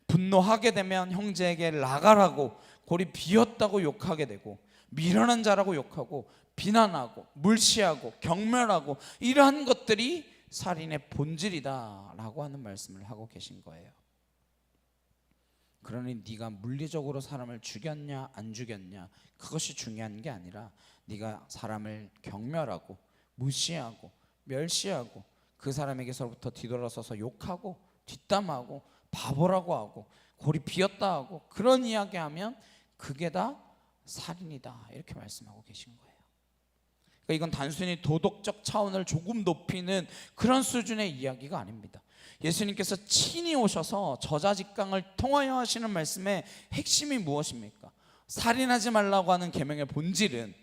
분노하게 되면 형제에게 나가라고, 골이 비었다고 욕하게 되고, 미련한 자라고 욕하고, 비난하고, 물시하고, 경멸하고, 이러한 것들이 살인의 본질이다라고 하는 말씀을 하고 계신 거예요. 그러니 네가 물리적으로 사람을 죽였냐 안 죽였냐 그것이 중요한 게 아니라 네가 사람을 경멸하고 무시하고 멸시하고 그 사람에게서부터 뒤돌아서서 욕하고 뒷담하고 바보라고 하고 골이 비었다 하고 그런 이야기하면 그게 다 살인이다, 이렇게 말씀하고 계신 거예요. 그러니까 이건 단순히 도덕적 차원을 조금 높이는 그런 수준의 이야기가 아닙니다. 예수님께서 친히 오셔서 저자직강을 통하여 하시는 말씀의 핵심이 무엇입니까? 살인하지 말라고 하는 계명의 본질은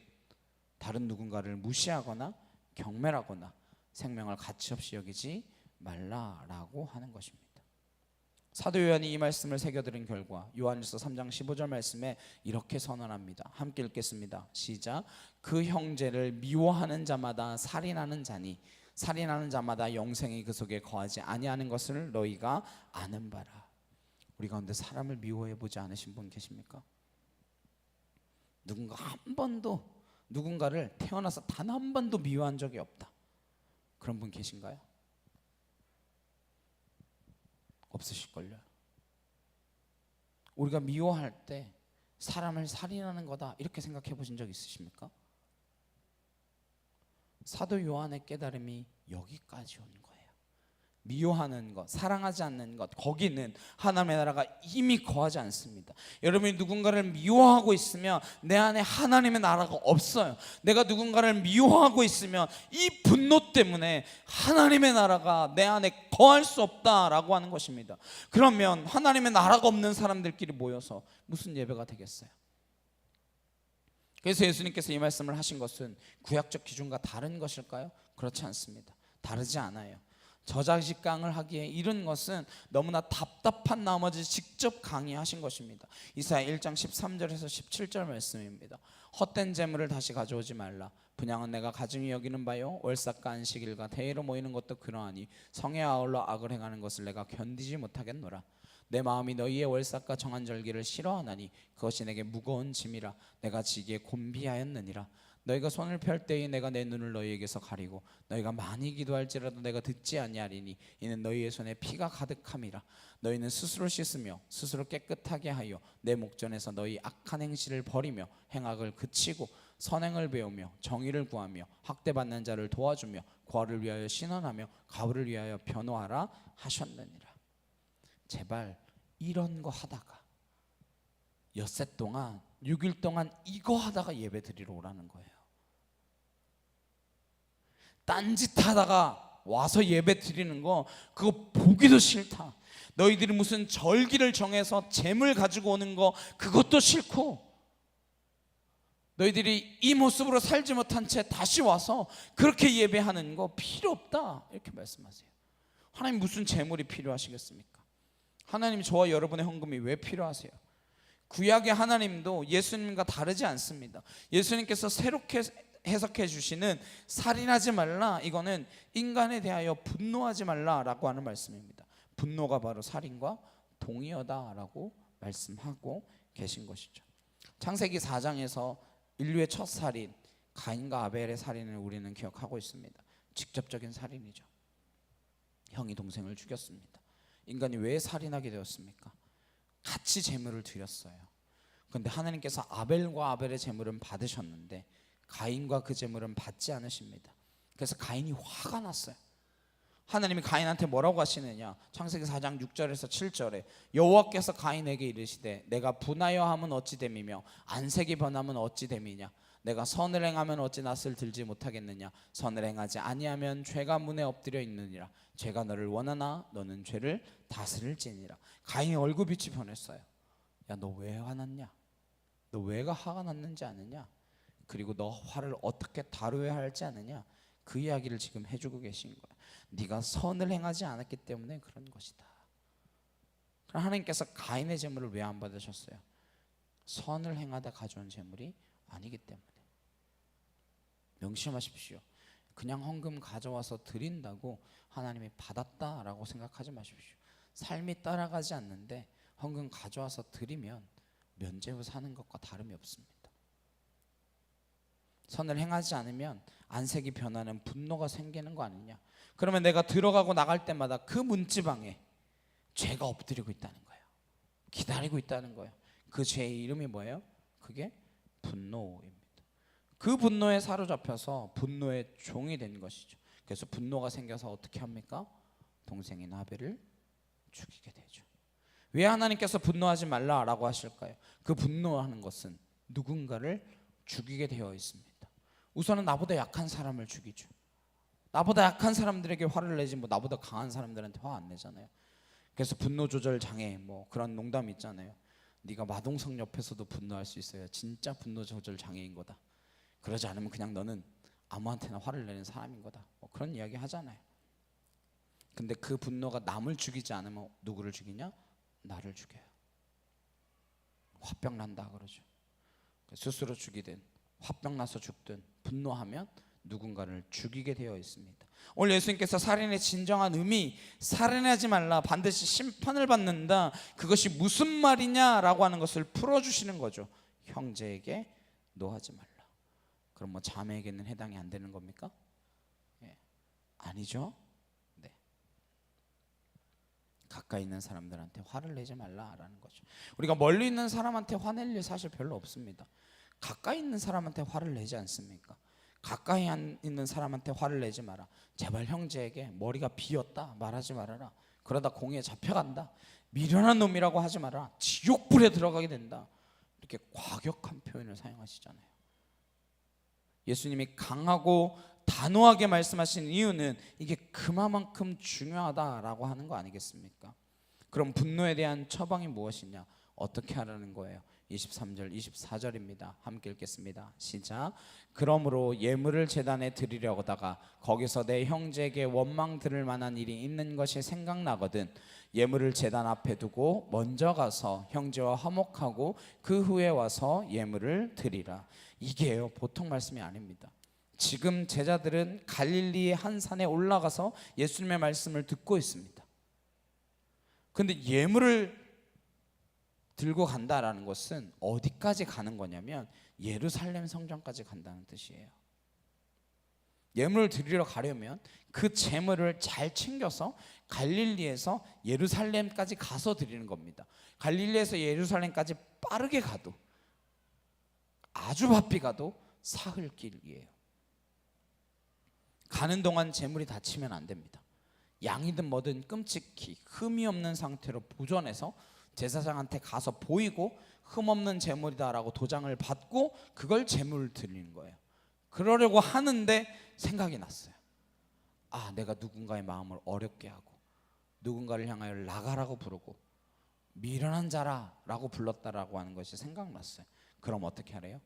다른 누군가를 무시하거나 경멸하거나 생명을 가치없이 여기지 말라라고 하는 것입니다. 사도 요한이 이 말씀을 새겨들은 결과 요한일서 3장 15절 말씀에 이렇게 선언합니다. 함께 읽겠습니다. 시작. 그 형제를 미워하는 자마다 살인하는 자니 살인하는 자마다 영생이 그 속에 거하지 아니하는 것을 너희가 아는 바라. 우리 가운데 사람을 미워해 보지 않으신 분 계십니까? 누군가 한 번도 누군가를 태어나서 단 한 번도 미워한 적이 없다. 그런 분 계신가요? 없으실걸요. 우리가 미워할 때 사람을 살인하는 거다 이렇게 생각해 보신 적 있으십니까? 사도 요한의 깨달음이 여기까지 온 거예요. 미워하는 것, 사랑하지 않는 것, 거기는 하나님의 나라가 이미 거하지 않습니다. 여러분이 누군가를 미워하고 있으면 내 안에 하나님의 나라가 없어요. 내가 누군가를 미워하고 있으면 이 분노 때문에 하나님의 나라가 내 안에 거할 수 없다라고 하는 것입니다. 그러면 하나님의 나라가 없는 사람들끼리 모여서 무슨 예배가 되겠어요? 그래서 예수님께서 이 말씀을 하신 것은 구약적 기준과 다른 것일까요? 그렇지 않습니다. 다르지 않아요. 저자직강을 하기에 이른 것은 너무나 답답한 나머지 직접 강의하신 것입니다. 이사야 1장 13절에서 17절 말씀입니다. 헛된 재물을 다시 가져오지 말라. 분양은 내가 가증히 여기는 바요 월삭과 안식일과 대회로 모이는 것도 그러하니 성에 아울러 악을 행하는 것을 내가 견디지 못하겠노라. 내 마음이 너희의 월삭과 정한 절기를 싫어하나니 그것이 내게 무거운 짐이라. 내가 지기에 곤비하였느니라. 너희가 손을 펼 때에 내가 내 눈을 너희에게서 가리고 너희가 많이 기도할지라도 내가 듣지 아니하리니 이는 너희의 손에 피가 가득함이라. 너희는 스스로 씻으며 스스로 깨끗하게 하여 내 목전에서 너희 악한 행실을 버리며 행악을 그치고 선행을 배우며 정의를 구하며 학대받는 자를 도와주며 고아를 위하여 신원하며 가부를 위하여 변호하라 하셨느니라. 제발 이런 거 하다가 엿새 동안 6일 동안 이거 하다가 예배 드리러 오라는 거예요. 딴짓 하다가 와서 예배 드리는 거 그거 보기도 싫다. 너희들이 무슨 절기를 정해서 재물 가지고 오는 거 그것도 싫고 너희들이 이 모습으로 살지 못한 채 다시 와서 그렇게 예배하는 거 필요 없다 이렇게 말씀하세요. 하나님 무슨 재물이 필요하시겠습니까? 하나님 저와 여러분의 헌금이 왜 필요하세요? 구약의 하나님도 예수님과 다르지 않습니다. 예수님께서 새롭게 해석해 주시는 살인하지 말라, 이거는 인간에 대하여 분노하지 말라라고 하는 말씀입니다. 분노가 바로 살인과 동의어다라고 말씀하고 계신 것이죠. 창세기 4장에서 인류의 첫 살인 가인과 아벨의 살인을 우리는 기억하고 있습니다. 직접적인 살인이죠. 형이 동생을 죽였습니다. 인간이 왜 살인하게 되었습니까? 같이 제물을 드렸어요. 그런데 하나님께서 아벨과 아벨의 제물은 받으셨는데 가인과 그 제물은 받지 않으십니다. 그래서 가인이 화가 났어요. 하나님이 가인한테 뭐라고 하시느냐? 창세기 4장 6절에서 7절에 여호와께서 가인에게 이르시되 내가 분하여 함은 어찌 됨이며 안색이 변함은 어찌 됨이냐? 내가 선을 행하면 어찌 낯을 들지 못하겠느냐? 선을 행하지 아니하면 죄가 문에 엎드려 있느니라. 죄가 너를 원하나 너는 죄를 다스릴지니라. 가인이 얼굴빛이 변했어요. 야, 너 왜 화났냐? 너 왜가 화가 났는지 아느냐? 그리고 너 화를 어떻게 다루어야 할지 아느냐? 그 이야기를 지금 해주고 계신 거야. 네가 선을 행하지 않았기 때문에 그런 것이다. 그럼 하나님께서 가인의 제물을 왜 안 받으셨어요? 선을 행하다 가져온 제물이 아니기 때문에. 명심하십시오. 그냥 헌금 가져와서 드린다고 하나님이 받았다라고 생각하지 마십시오. 삶이 따라가지 않는데 헌금 가져와서 드리면 면제 후 사는 것과 다름이 없습니다. 선을 행하지 않으면 안색이 변하는 분노가 생기는 거 아니냐? 그러면 내가 들어가고 나갈 때마다 그 문지방에 죄가 엎드리고 있다는 거예요. 기다리고 있다는 거예요. 그 죄의 이름이 뭐예요? 그게 분노입니다. 그 분노에 사로잡혀서 분노의 종이 된 것이죠. 그래서 분노가 생겨서 어떻게 합니까? 동생인 아벨을 죽이게 되죠. 왜 하나님께서 분노하지 말라라고 하실까요? 그 분노하는 것은 누군가를 죽이게 되어 있습니다. 우선은 나보다 약한 사람을 죽이죠. 나보다 약한 사람들에게 화를 내지 뭐 나보다 강한 사람들한테 화 안 내잖아요. 그래서 분노 조절 장애 뭐 그런 농담 있잖아요. 네가 마동석 옆에서도 분노할 수 있어야 진짜 분노 조절 장애인 거다. 그러지 않으면 그냥 너는 아무한테나 화를 내는 사람인 거다. 뭐 그런 이야기 하잖아요. 근데 그 분노가 남을 죽이지 않으면 누구를 죽이냐? 나를 죽여요. 화병 난다 그러죠. 스스로 죽이든 화병 나서 죽든 분노하면 누군가를 죽이게 되어 있습니다. 오늘 예수님께서 살인의 진정한 의미, 살인하지 말라, 반드시 심판을 받는다, 그것이 무슨 말이냐라고 하는 것을 풀어주시는 거죠. 형제에게 노하지 말라. 그럼 뭐 자매에게는 해당이 안 되는 겁니까? 예. 아니죠. 네. 가까이 있는 사람들한테 화를 내지 말라라는 거죠. 우리가 멀리 있는 사람한테 화낼 일 사실 별로 없습니다. 가까이 있는 사람한테 화를 내지 않습니까? 가까이 있는 사람한테 화를 내지 마라. 제발 형제에게 머리가 비었다 말하지 말아라. 그러다 공에 잡혀간다. 미련한 놈이라고 하지 마라. 지옥불에 들어가게 된다. 이렇게 과격한 표현을 사용하시잖아요. 예수님이 강하고 단호하게 말씀하신 이유는 이게 그만큼 중요하다라고 하는 거 아니겠습니까? 그럼 분노에 대한 처방이 무엇이냐? 어떻게 하라는 거예요? 23절 24절입니다. 함께 읽겠습니다. 시작. 그러므로 예물을 제단에 드리려다가 거기서 내 형제에게 원망 들을 만한 일이 있는 것이 생각나거든 예물을 제단 앞에 두고 먼저 가서 형제와 화목하고 그 후에 와서 예물을 드리라. 이게요 보통 말씀이 아닙니다. 지금 제자들은 갈릴리의 한 산에 올라가서 예수님의 말씀을 듣고 있습니다. 근데 예물을 들고 간다라는 것은 어디까지 가는 거냐면 예루살렘 성전까지 간다는 뜻이에요. 예물을 드리러 가려면 그 제물을 잘 챙겨서 갈릴리에서 예루살렘까지 가서 드리는 겁니다. 갈릴리에서 예루살렘까지 빠르게 가도 아주 바삐 가도 사흘 길이에요. 가는 동안 제물이 다치면 안 됩니다. 양이든 뭐든 끔찍히 흠이 없는 상태로 보존해서 제사장한테 가서 보이고 흠없는 제물이다라고 도장을 받고 그걸 제물을 드리는 거예요. 그러려고 하는데 생각이 났어요. 아, 내가 누군가의 마음을 어렵게 하고 누군가를 향하여 나가라고 부르고 미련한 자라라고 불렀다라고 하는 것이 생각났어요. 그럼 어떻게 하래요?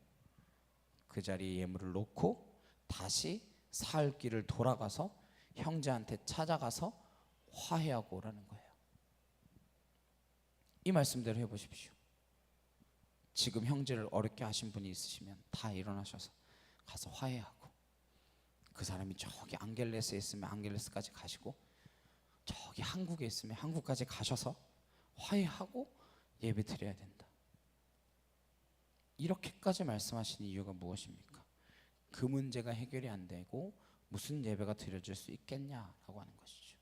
그 자리에 예물을 놓고 다시 사흘 길을 돌아가서 형제한테 찾아가서 화해하고 오라는 거예요. 이 말씀대로 해보십시오. 지금 형제를 어렵게 하신 분이 있으시면 다 일어나셔서 가서 화해하고 그 사람이 저기 앙겔레스에 있으면 앙겔레스까지 가시고 저기 한국에 있으면 한국까지 가셔서 화해하고 예배 드려야 된다. 이렇게까지 말씀하신 이유가 무엇입니까? 그 문제가 해결이 안 되고 무슨 예배가 드려질 수 있겠냐라고 하는 것이죠.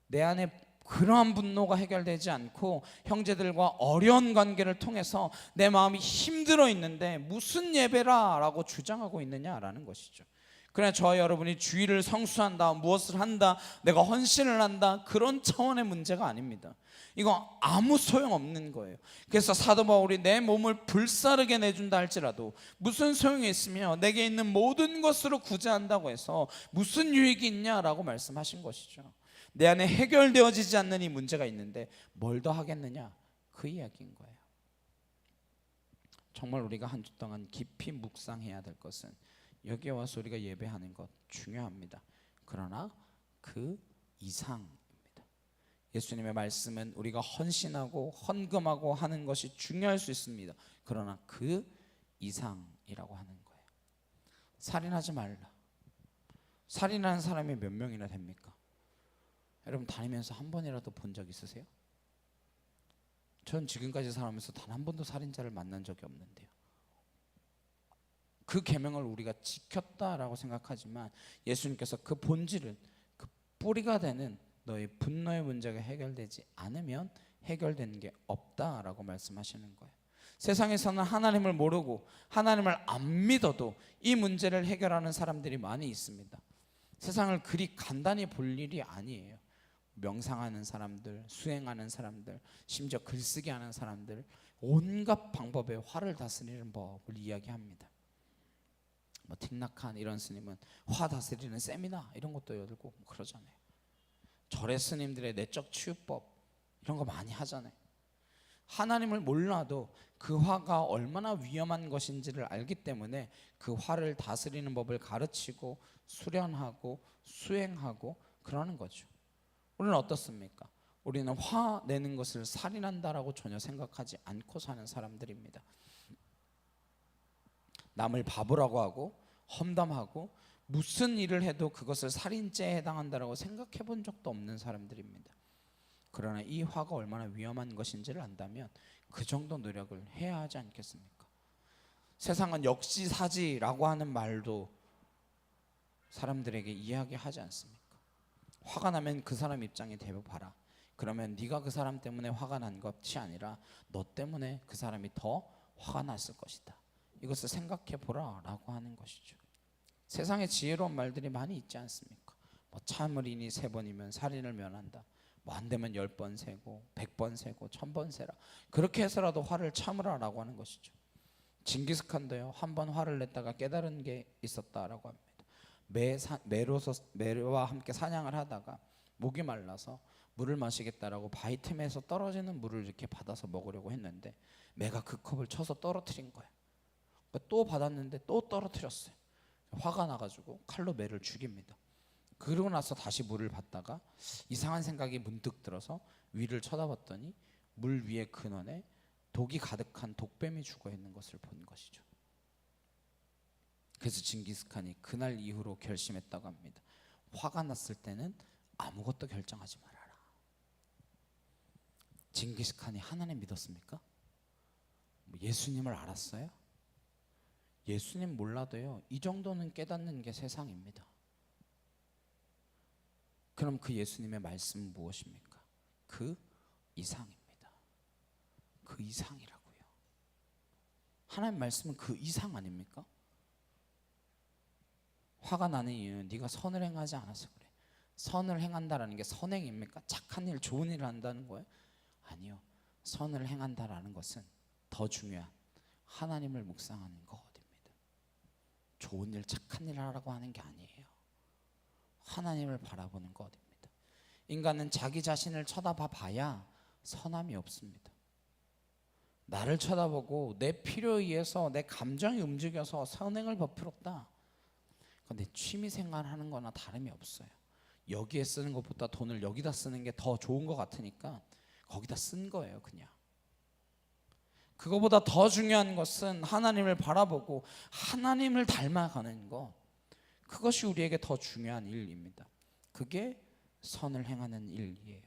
내 안에 그러한 분노가 해결되지 않고 형제들과 어려운 관계를 통해서 내 마음이 힘들어 있는데 무슨 예배라 라고 주장하고 있느냐라는 것이죠. 그러나 저와 여러분이 주의를 성수한다, 무엇을 한다, 내가 헌신을 한다, 그런 차원의 문제가 아닙니다. 이거 아무 소용없는 거예요. 그래서 사도 바울이 내 몸을 불사르게 내준다 할지라도 무슨 소용이 있으며 내게 있는 모든 것으로 구제한다고 해서 무슨 유익이 있냐라고 말씀하신 것이죠. 내 안에 해결되어지지 않는 이 문제가 있는데 뭘 더 하겠느냐, 그 이야기인 거예요. 정말 우리가 한 주 동안 깊이 묵상해야 될 것은 여기에 와서 우리가 예배하는 것 중요합니다. 그러나 그 이상입니다. 예수님의 말씀은 우리가 헌신하고 헌금하고 하는 것이 중요할 수 있습니다. 그러나 그 이상이라고 하는 거예요. 살인하지 말라. 살인하는 사람이 몇 명이나 됩니까? 여러분 다니면서 한 번이라도 본 적 있으세요? 전 지금까지 살아오면서 단 한 번도 살인자를 만난 적이 없는데요. 그 계명을 우리가 지켰다라고 생각하지만 예수님께서 그 본질은 그 뿌리가 되는 너의 분노의 문제가 해결되지 않으면 해결되는 게 없다라고 말씀하시는 거예요. 세상에서는 하나님을 모르고 하나님을 안 믿어도 이 문제를 해결하는 사람들이 많이 있습니다. 세상을 그리 간단히 볼 일이 아니에요. 명상하는 사람들, 수행하는 사람들, 심지어 글쓰기 하는 사람들, 온갖 방법에 화를 다스리는 법을 이야기합니다. 뭐 틱낙한 이런 스님은 화 다스리는 세미나 이런 것도 열고 그러잖아요. 절의 스님들의 내적 치유법 이런 거 많이 하잖아요. 하나님을 몰라도 그 화가 얼마나 위험한 것인지를 알기 때문에 그 화를 다스리는 법을 가르치고 수련하고 수행하고 그러는 거죠. 우리는 어떻습니까? 우리는 화 내는 것을 살인한다라고 전혀 생각하지 않고 사는 사람들입니다. 남을 바보라고 하고 험담하고 무슨 일을 해도 그것을 살인죄에 해당한다라고 생각해 본 적도 없는 사람들입니다. 그러나 이 화가 얼마나 위험한 것인지를 안다면 그 정도 노력을 해야 하지 않겠습니까? 세상은 역시사지라고 하는 말도 사람들에게 이야기하지 않습니까? 화가 나면 그 사람 입장에 대봐라. 그러면 네가 그 사람 때문에 화가 난 것이 아니라 너 때문에 그 사람이 더 화가 났을 것이다. 이것을 생각해 보라 라고 하는 것이죠. 세상에 지혜로운 말들이 많이 있지 않습니까? 뭐 참을인이 3번이면 살인을 면한다. 뭐 안 되면 10번 세고 100번 세고 1000번 세라. 그렇게 해서라도 화를 참으라라고 하는 것이죠. 징기스칸도요, 한 번 화를 냈다가 깨달은 게 있었다라고 합니다. 매와 함께 사냥을 하다가 목이 말라서 물을 마시겠다라고 바위 틈에서 떨어지는 물을 이렇게 받아서 먹으려고 했는데 매가 그 컵을 쳐서 떨어뜨린 거예요. 또 받았는데 또 떨어뜨렸어요. 화가 나가지고 칼로 매를 죽입니다. 그러고 나서 다시 물을 받다가 이상한 생각이 문득 들어서 위를 쳐다봤더니 물 위의 근원에 독이 가득한 독뱀이 죽어 있는 것을 본 것이죠. 그래서 징기스칸이 그날 이후로 결심했다고 합니다. 화가 났을 때는 아무것도 결정하지 말아라. 징기스칸이 하나님 믿었습니까? 예수님을 알았어요? 예수님 몰라도요, 이 정도는 깨닫는 게 세상입니다. 그럼 그 예수님의 말씀은 무엇입니까? 그 이상입니다. 그 이상이라고요. 하나님 말씀은 그 이상 아닙니까? 화가 나는 이유는 네가 선을 행하지 않아서 그래. 선을 행한다라는 게 선행입니까? 착한 일, 좋은 일을 한다는 거예요? 아니요. 선을 행한다라는 것은 더 중요한 하나님을 묵상하는 것입니다. 좋은 일, 착한 일 하라고 하는 게 아니에요. 하나님을 바라보는 것입니다. 인간은 자기 자신을 쳐다봐 봐야 선함이 없습니다. 나를 쳐다보고 내 필요에 의해서 내 감정이 움직여서 선행을 베풀었다. 그건 내 취미생활 하는 거나 다름이 없어요. 여기에 쓰는 것보다 돈을 여기다 쓰는 게 더 좋은 것 같으니까 거기다 쓴 거예요, 그냥. 그거보다 더 중요한 것은 하나님을 바라보고 하나님을 닮아가는 것. 그것이 우리에게 더 중요한 일입니다. 그게 선을 행하는 일이에요.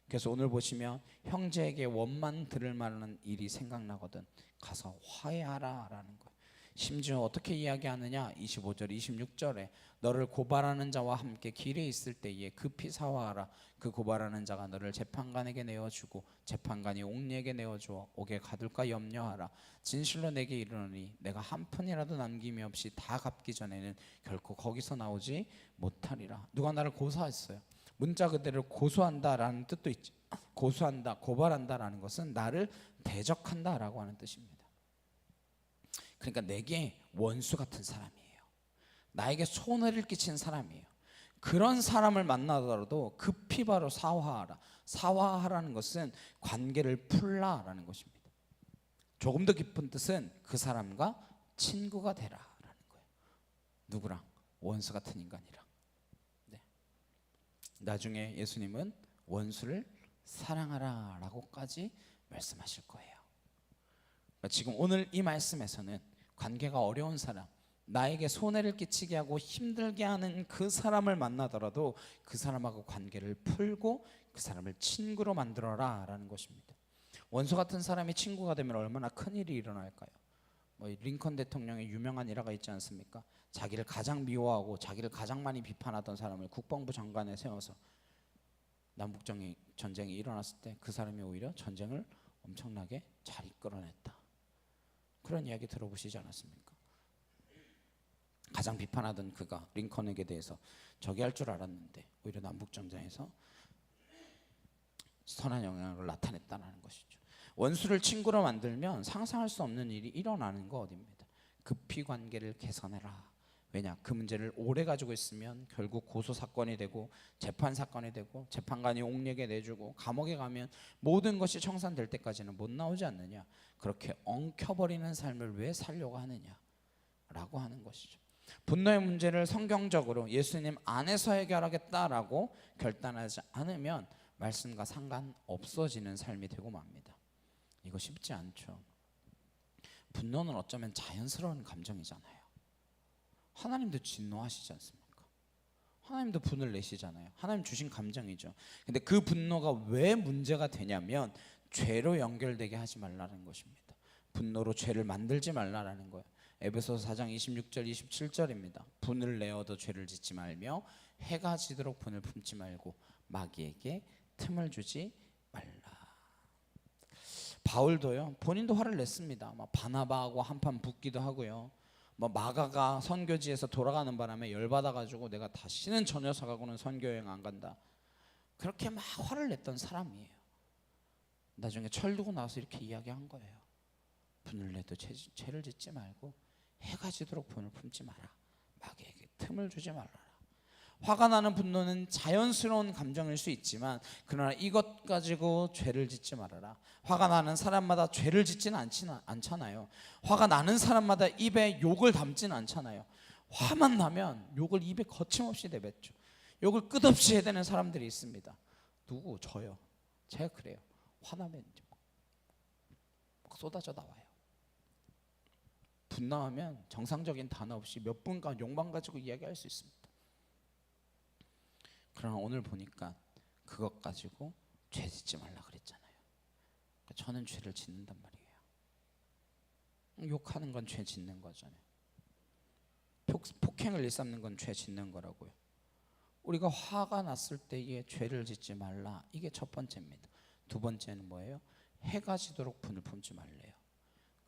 그래서 오늘 보시면 형제에게 원만 들을 만한 일이 생각나거든 가서 화해하라 라는 거예요. 심지어 어떻게 이야기하느냐, 25절 26절에 너를 고발하는 자와 함께 길에 있을 때에 급히 사화하라. 그 고발하는 자가 너를 재판관에게 내어주고 재판관이 옥리에게 내어주어 옥에 가둘까 염려하라. 진실로 내게 이르노니 내가 한 푼이라도 남김이 없이 다 갚기 전에는 결코 거기서 나오지 못하리라. 누가 나를 고소했어요. 문자 그대로 고소한다라는 뜻도 있죠. 고소한다, 고발한다라는 것은 나를 대적한다라고 하는 뜻입니다. 그러니까 내게 원수 같은 사람이에요. 나에게 손해를 끼친 사람이에요. 그런 사람을 만나더라도 급히 바로 사화하라. 사화하라는 것은 관계를 풀라라는 것입니다. 조금 더 깊은 뜻은 그 사람과 친구가 되라라는 거예요. 누구랑? 원수 같은 인간이랑. 네. 나중에 예수님은 원수를 사랑하라라고까지 말씀하실 거예요. 그러니까 지금 오늘 이 말씀에서는 관계가 어려운 사람, 나에게 손해를 끼치게 하고 힘들게 하는 그 사람을 만나더라도 그 사람하고 관계를 풀고 그 사람을 친구로 만들어라 라는 것입니다. 원수 같은 사람이 친구가 되면 얼마나 큰일이 일어날까요? 링컨 대통령의 유명한 일화가 있지 않습니까? 자기를 가장 미워하고 자기를 가장 많이 비판하던 사람을 국방부 장관에 세워서 남북 전쟁이 일어났을 때 그 사람이 오히려 전쟁을 엄청나게 잘 이끌어냈다. 그런 이야기 들어보시지 않았습니까? 가장 비판하던 그가 링컨에게 대해서 저기 할 줄 알았는데 오히려 남북전쟁에서 선한 영향을 나타냈다는 것이죠. 원수를 친구로 만들면 상상할 수 없는 일이 일어나는 것입니다. 급히 관계를 개선해라. 왜냐? 그 문제를 오래 가지고 있으면 결국 고소 사건이 되고 재판 사건이 되고 재판관이 옥력에 내주고 감옥에 가면 모든 것이 청산될 때까지는 못 나오지 않느냐. 그렇게 엉켜버리는 삶을 왜 살려고 하느냐라고 하는 것이죠. 분노의 문제를 성경적으로 예수님 안에서 해결하겠다라고 결단하지 않으면 말씀과 상관없어지는 삶이 되고 맙니다. 이거 쉽지 않죠. 분노는 어쩌면 자연스러운 감정이잖아요. 하나님도 진노하시지 않습니까? 하나님도 분을 내시잖아요. 하나님 주신 감정이죠. 근데 그 분노가 왜 문제가 되냐면 죄로 연결되게 하지 말라는 것입니다. 분노로 죄를 만들지 말라는 거예요. 에베소서 4장 26절 27절입니다. 분을 내어도 죄를 짓지 말며 해가 지도록 분을 품지 말고 마귀에게 틈을 주지 말라. 바울도요, 본인도 화를 냈습니다. 막 바나바하고 한판 붙기도 하고요. 뭐 마가가 선교지에서 돌아가는 바람에 열받아가지고 내가 다시는 저 녀석하고는 선교여행 안 간다. 그렇게 막 화를 냈던 사람이에요. 나중에 철두고 나서 이렇게 이야기한 거예요. 분을 내도 죄를 짓지 말고 해가 지도록 분을 품지 마라. 마귀에게 틈을 주지 말아라. 화가 나는 분노는 자연스러운 감정일 수 있지만 그러나 이것 가지고 죄를 짓지 말아라. 화가 나는 사람마다 죄를 짓지는 않잖아요. 화가 나는 사람마다 입에 욕을 담지는 않잖아요. 화만 나면 욕을 입에 거침없이 내뱉죠. 욕을 끝없이 해대는 사람들이 있습니다. 누구? 저요. 제가 그래요. 화나면 막 쏟아져 나와요. 분노하면 정상적인 단어 없이 몇 분간 욕만 가지고 이야기할 수 있습니다. 그러나 오늘 보니까 그것 가지고 죄 짓지 말라 그랬잖아요. 그러니까 저는 죄를 짓는단 말이에요. 욕하는 건 죄 짓는 거잖아요. 폭행을 일삼는 건 죄 짓는 거라고요. 우리가 화가 났을 때에 죄를 짓지 말라. 이게 첫 번째입니다. 두 번째는 뭐예요? 해가 지도록 분을 품지 말래요.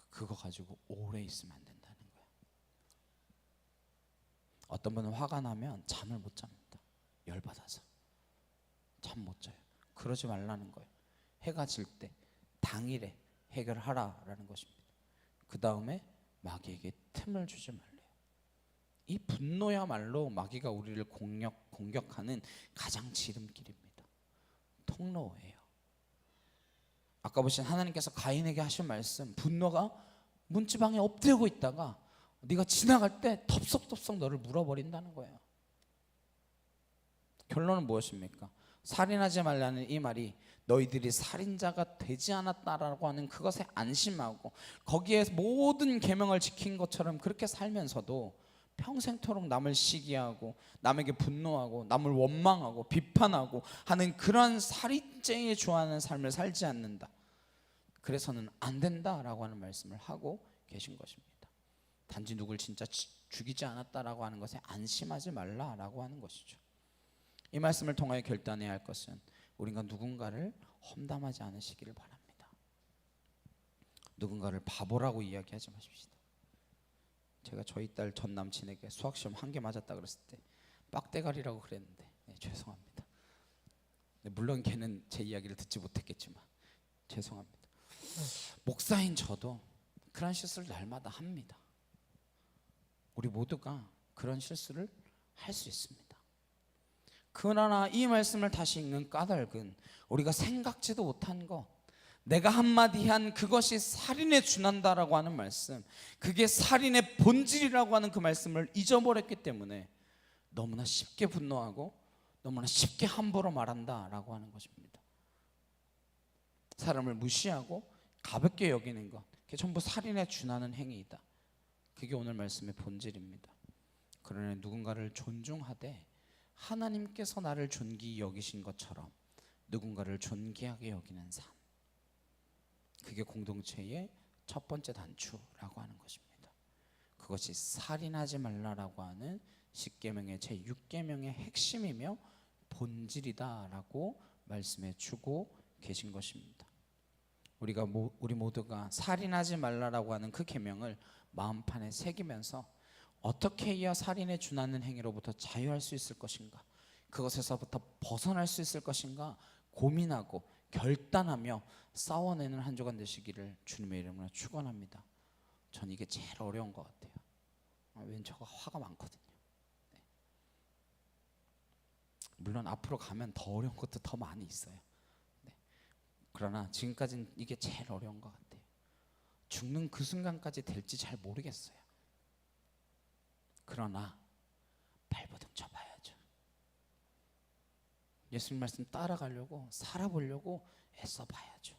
그거 가지고 오래 있으면 안 된다는 거예요. 어떤 분은 화가 나면 잠을 못 잡니다. 열받아서 잠 못 자요. 그러지 말라는 거예요. 해가 질 때 당일에 해결하라라는 것입니다. 그 다음에 마귀에게 틈을 주지 말래요. 이 분노야말로 마귀가 우리를 공격하는 가장 지름길입니다. 통로예요. 아까 보신 하나님께서 가인에게 하신 말씀, 분노가 문지방에 엎드리고 있다가 네가 지나갈 때 덥석덥석 너를 물어버린다는 거예요. 결론은 무엇입니까? 살인하지 말라는 이 말이 너희들이 살인자가 되지 않았다라고 하는 그것에 안심하고 거기에 모든 계명을 지킨 것처럼 그렇게 살면서도 평생토록 남을 시기하고 남에게 분노하고 남을 원망하고 비판하고 하는 그런 살인죄에 좋아하는 삶을 살지 않는다. 그래서는 안 된다라고 하는 말씀을 하고 계신 것입니다. 단지 누굴 진짜 죽이지 않았다라고 하는 것에 안심하지 말라라고 하는 것이죠. 이 말씀을 통하여 결단해야 할 것은 우리가 누군가를 험담하지 않으시기를 바랍니다. 누군가를 바보라고 이야기하지 마십시다. 제가 저희 딸 전 남친에게 수학시험 1개 맞았다 그랬을 때 빡대가리라고 그랬는데 죄송합니다. 물론 걔는 제 이야기를 듣지 못했겠지만 죄송합니다. 목사인 저도 그런 실수를 날마다 합니다. 우리 모두가 그런 실수를 할 수 있습니다. 그러나 이 말씀을 다시 읽는 까닭은 우리가 생각지도 못한 것, 내가 한마디 한 그것이 살인에 준한다라고 하는 말씀, 그게 살인의 본질이라고 하는 그 말씀을 잊어버렸기 때문에 너무나 쉽게 분노하고 너무나 쉽게 함부로 말한다라고 하는 것입니다. 사람을 무시하고 가볍게 여기는 것, 그게 전부 살인에 준하는 행위이다. 그게 오늘 말씀의 본질입니다. 그러나 누군가를 존중하되 하나님께서 나를 존귀히 여기신 것처럼 누군가를 존귀하게 여기는 삶, 그게 공동체의 첫 번째 단추라고 하는 것입니다. 그것이 살인하지 말라라고 하는 10계명의 제6계명의 핵심이며 본질이다라고 말씀해 주고 계신 것입니다. 우리 모두가 살인하지 말라라고 하는 그 계명을 마음판에 새기면서 어떻게 해야 살인에 준하는 행위로부터 자유할 수 있을 것인가, 그것에서부터 벗어날 수 있을 것인가 고민하고 결단하며 싸워내는 한 주간 되시기를 주님의 이름으로 축원합니다. 전 이게 제일 어려운 것 같아요. 왼처가 화가 많거든요. 네. 물론 앞으로 가면 더 어려운 것도 더 많이 있어요. 네. 그러나 지금까지는 이게 제일 어려운 것 같아요. 죽는 그 순간까지 될지 잘 모르겠어요. 그러나 발버둥 쳐봐야죠. 예수님 말씀 따라가려고, 살아보려고 애써봐야죠.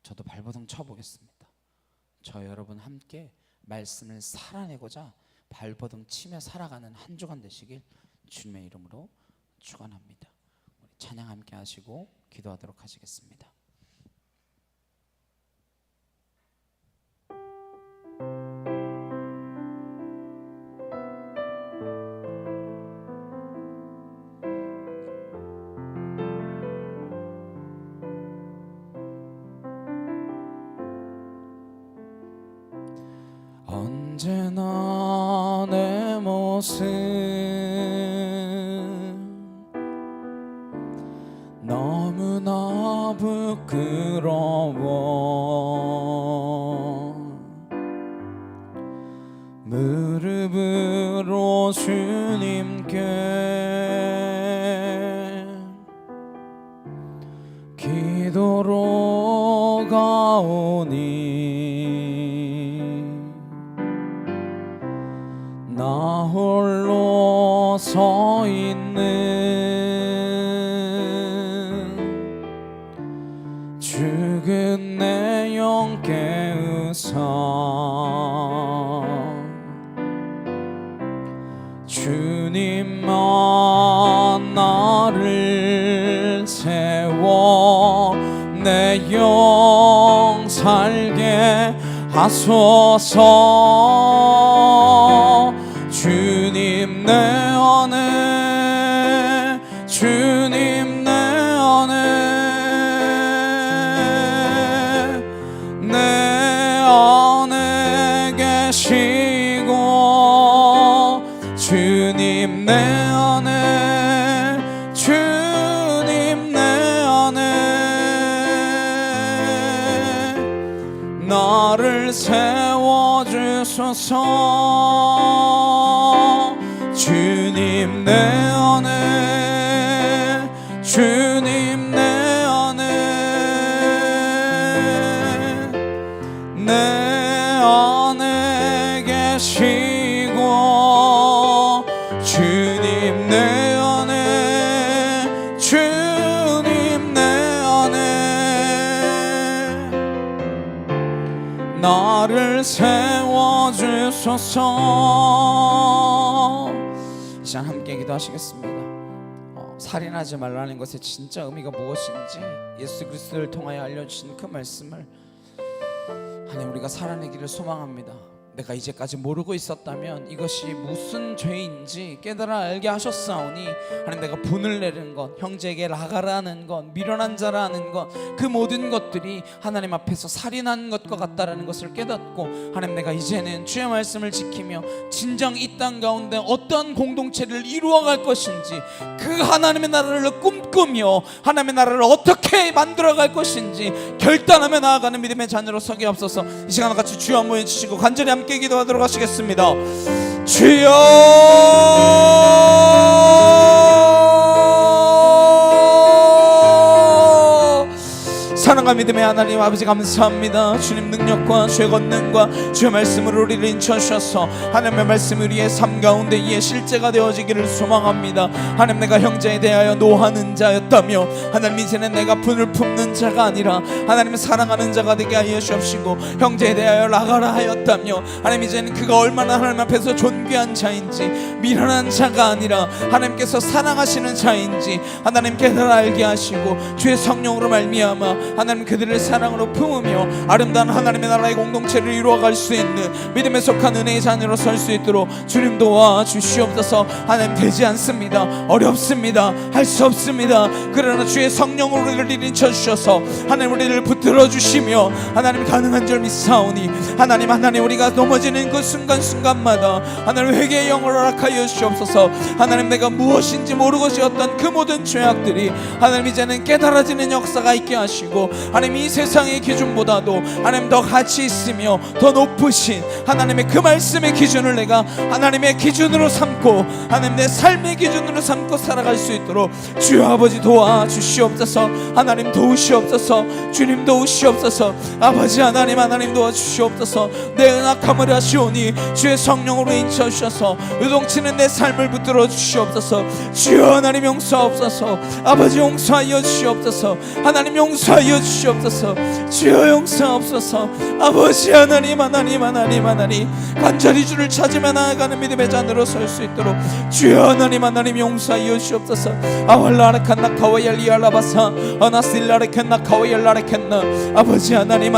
저도 발버둥 쳐보겠습니다. 저 여러분 함께 말씀을 살아내고자 발버둥 치며 살아가는 한 주간 되시길 주님의 이름으로 축원합니다. 우리 찬양 함께 하시고 기도하도록 하시겠습니다. 언제나 내 모습 너무나 부끄러워 무릎으로 주님께 기도로 가오니 나 홀로 서 있는 죽은 내 영 깨우사 주님만 나를 세워 내 영 살게 하소서. 주님 내 안에 주님 내 안에 내 안에 계시고 주님 내 안에 주님 내 안에 나를 세워주소서. 주님 내 안에 주님 내 안에 내 안에 계시고 주님 내 안에 주님 내 안에 나를 세워주소서. 이 시간 함께 기도하시겠습니다. 살인하지 말라는 것의 진짜 의미가 무엇인지 예수 그리스도를 통하여 알려주신 그 말씀을 하나님 우리가 살아내기를 소망합니다. 내가 이제까지 모르고 있었다면 이것이 무슨 죄인지 깨달아 알게 하셨사오니 하나님 내가 분을 내는 것, 형제에게 나가라는 것, 미련한 자라는 것, 그 모든 것들이 하나님 앞에서 살인한 것과 같다라는 것을 깨닫고 하나님 내가 이제는 주의 말씀을 지키며 진정 이 땅 가운데 어떤 공동체를 이루어갈 것인지 그 하나님의 나라를 꿈꾸며 하나님의 나라를 어떻게 만들어갈 것인지 결단하며 나아가는 믿음의 자녀로 서게 없어서. 이 시간 같이 주여 한번 해주시고 간절히 함께 기도하도록 하시겠습니다. 주여 사랑과 믿음의 하나님 아버지 감사합니다. 주님 능력과 주의 권능과 주의 말씀으로 우리를 인쳐주셔서 하나님의 말씀이 우리의 삶 가운데 이에 실제가 되어지기를 소망합니다. 하나님 내가 형제에 대하여 노하는 자였다며 하나님 이제는 내가 분을 품는 자가 아니라 하나님을 사랑하는 자가 되게 하여 주옵시고 형제에 대하여 나가라 하였다며 하나님 이제는 그가 얼마나 하나님 앞에서 존귀한 자인지 미련한 자가 아니라 하나님께서 사랑하시는 자인지 하나님 깨달아 알게 하시고 주의 성령으로 말미암아 하나님 그들을 사랑으로 품으며 아름다운 하나님의 나라의 공동체를 이루어갈 수 있는 믿음에 속한 은혜의 자녀로 설 수 있도록 주님 도와주시옵소서. 하나님 되지 않습니다. 어렵습니다. 할 수 없습니다. 그러나 주의 성령으로 우리를 인쳐주셔서 하나님 우리를 붙들어 주시며 하나님 가능한 줄 믿사오니 하나님 우리가 넘어지는 그 순간순간마다 하나님 회개의 영을 허락하여 주시옵소서. 하나님 내가 무엇인지 모르고 지었던 그 모든 죄악들이 하나님 이제는 깨달아지는 역사가 있게 하시고 하나님 이 세상의 기준보다도 하나님 더 가치 있으며 더 높으신 하나님의 그 말씀의 기준을 내가 하나님의 기준으로 삼고 하나님 내 삶의 기준으로 삼고 살아갈 수 있도록 주여 아버지 도와주시옵소서. 하나님 도우시옵소서. 주님 도우시옵소서. 아버지 하나님 도와주시옵소서. 내 연약함을 하시오니 주의 성령으로 인쳐주셔서 요동치는 내 삶을 붙들어 주시옵소서. 주여 하나님 용서하옵소서. 아버지 용서하여 주시옵소서. 하나님 용서하여 주시옵소서. 주여 용서하옵소서. 아버지 하나님 간절히 주를 찾으며 나아가는 믿음의 잔으로 설 수 있도록 주여 하나님 용서하여 주시옵소서. 아왈라르칸나 카와얄리알라바사 아나실라르켄나 카와얄라르켄나 아버지 하나님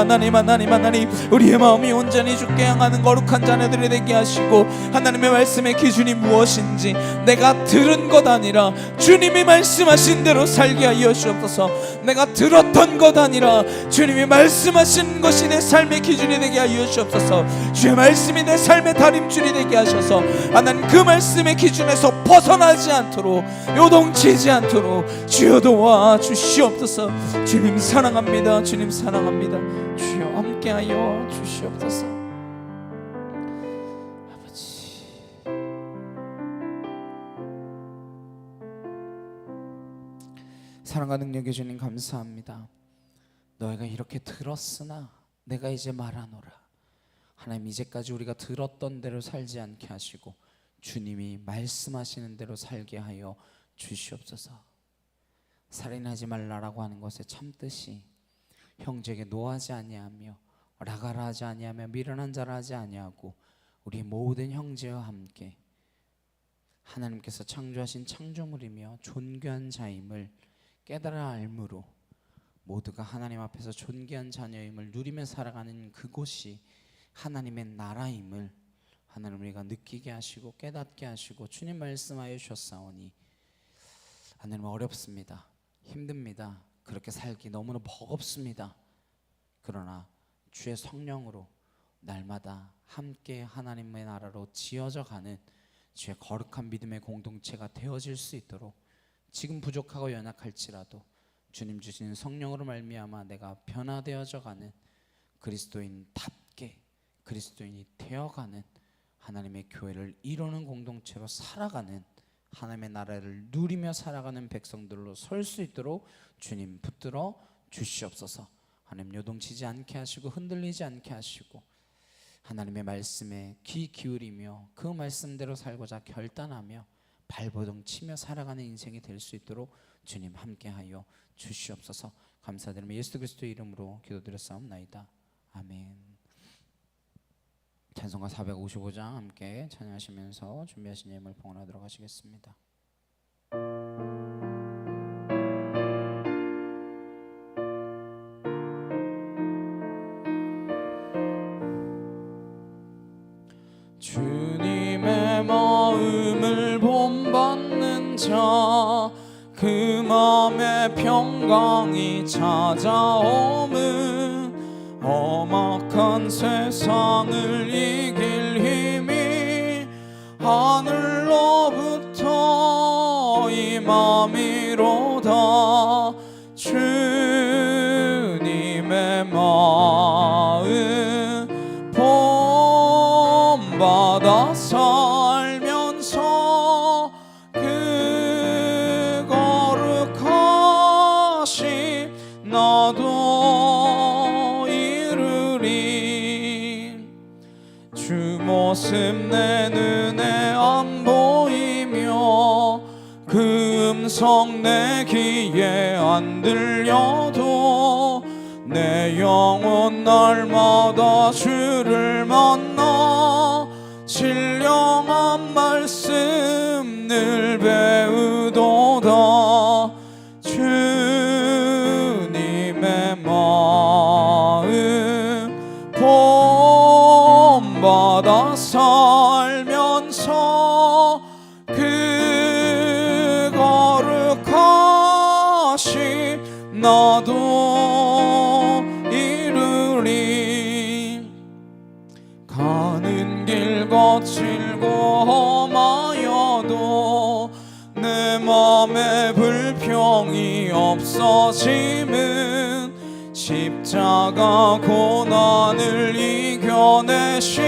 우리의 마음이 온전히 주께 향하는 거룩한 자녀들이 되게 하시고 하나님의 말씀의 기준이 무엇인지 내가 들은 것 아니라 주님이 말씀하신 대로 살게 하여 주옵소서. 내가 들었던 것 아니라 주님이 말씀하신 것이 내 삶의 기준이 되게 하여 주옵소서. 주의 말씀이 내 삶의 다림줄이 되게 하셔서 하나님 그 말씀의 기준에서 벗어나지 않도록 요동치지 않도록 주여 도와주시옵소서. 주님 사랑합니다. 주님 사랑합니다. 주여 함께하여 주시옵소서. 아버지 사랑과 능력의 주님 감사합니다. 너희가 이렇게 들었으나 내가 이제 말하노라. 하나님 이제까지 우리가 들었던 대로 살지 않게 하시고 주님이 말씀하시는 대로 살게 하여 주시옵소서. 살인하지 말라라고 하는 것의 참뜻이 형제에게 노하지 아니하며 라가라 하지 아니하며 미련한 자라 하지 아니하고 우리 모든 형제와 함께 하나님께서 창조하신 창조물이며 존귀한 자임을 깨달아 알므로 모두가 하나님 앞에서 존귀한 자녀임을 누리며 살아가는 그곳이 하나님의 나라임을 하나님 우리가 느끼게 하시고 깨닫게 하시고 주님 말씀하여 주셨사오니 하나님 어렵습니다. 힘듭니다. 그렇게 살기 너무나 버겁습니다. 그러나 주의 성령으로 날마다 함께 하나님의 나라로 지어져 가는 주의 거룩한 믿음의 공동체가 되어질 수 있도록 지금 부족하고 연약할지라도 주님 주시는 성령으로 말미암아 내가 변화되어져 가는 그리스도인답게 그리스도인이 되어가는 하나님의 교회를 이루는 공동체로 살아가는 하나님의 나라를 누리며 살아가는 백성들로 설 수 있도록 주님 붙들어 주시옵소서. 하나님 요동치지 않게 하시고 흔들리지 않게 하시고 하나님의 말씀에 귀 기울이며 그 말씀대로 살고자 결단하며 발버둥 치며 살아가는 인생이 될 수 있도록 주님 함께하여 주시옵소서. 감사드리며 예수 그리스도의 이름으로 기도드렸사옵나이다. 아멘. 찬송가 455장 함께 찬양하시면서 준비하신 예물 봉헌하도록 하시겠습니다. 주님의 마음을 본받는 자 그 마음에 평강이 찾아오면 험악한 세상을 이길 힘이 하늘로부터 임함이로다. 주님의 마음 본받아 살면서 그 거룩하신 나도 이루리. 주 모습 내 눈에 안 보이며 그 음성 내 귀에 안 들려도 내 영혼 날마다 주를 만나 신령한 말씀 늘 배우도다. 주님의 마음 본받아 살면서 그 거룩하신 나도 이루리. 가는 길 거칠고 험하여도 내 맘에 불평이 없어짐은 십자가 고난을 이겨내신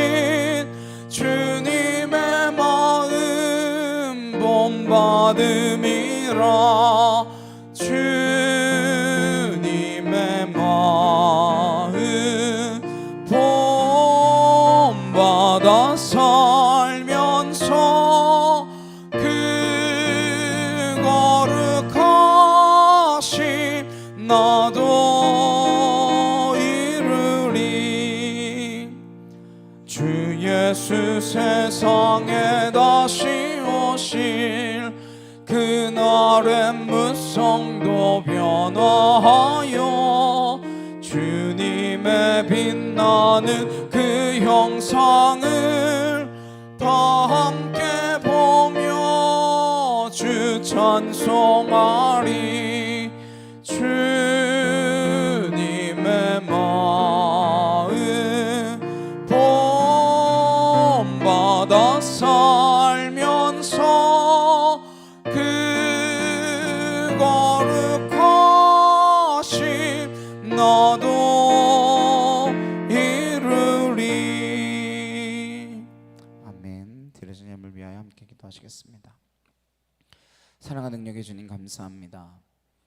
주님의 마음 본받음이라. 주님의 마음 본받아 살면서 그 거룩하심 나도 이루리. 주 예수 세상에 다시 오실 그날의 무성도 변화하여 주님의 빛나는 그 형상을 다 함께 보며 주 찬송하리. 주님의 마음 본받아 살면서 그 거룩하심 나도 이루리. 아멘. 드려진 예물 위하여 함께 기도하시겠습니다. 사랑하는 능력의 주님 감사합니다.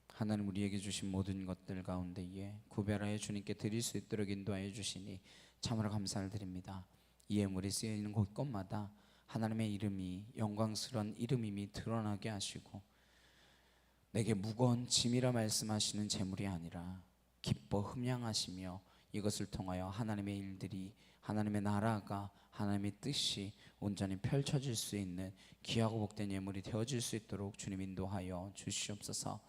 하나님 우리에게 주신 모든 것들 가운데에 구별하여 주님께 드릴 수 있도록 인도하여 주시니 참으로 감사를 드립니다. 이 예물이 쓰여있는 곳곳마다 하나님의 이름이 영광스러운 이름임이 드러나게 하시고 내게 무거운 짐이라 말씀하시는 재물이 아니라 기뻐 흠양하시며 이것을 통하여 하나님의 일들이 하나님의 나라가 하나님의 뜻이 온전히 펼쳐질 수 있는 귀하고 복된 예물이 되어질 수 있도록 주님 인도하여 주시옵소서.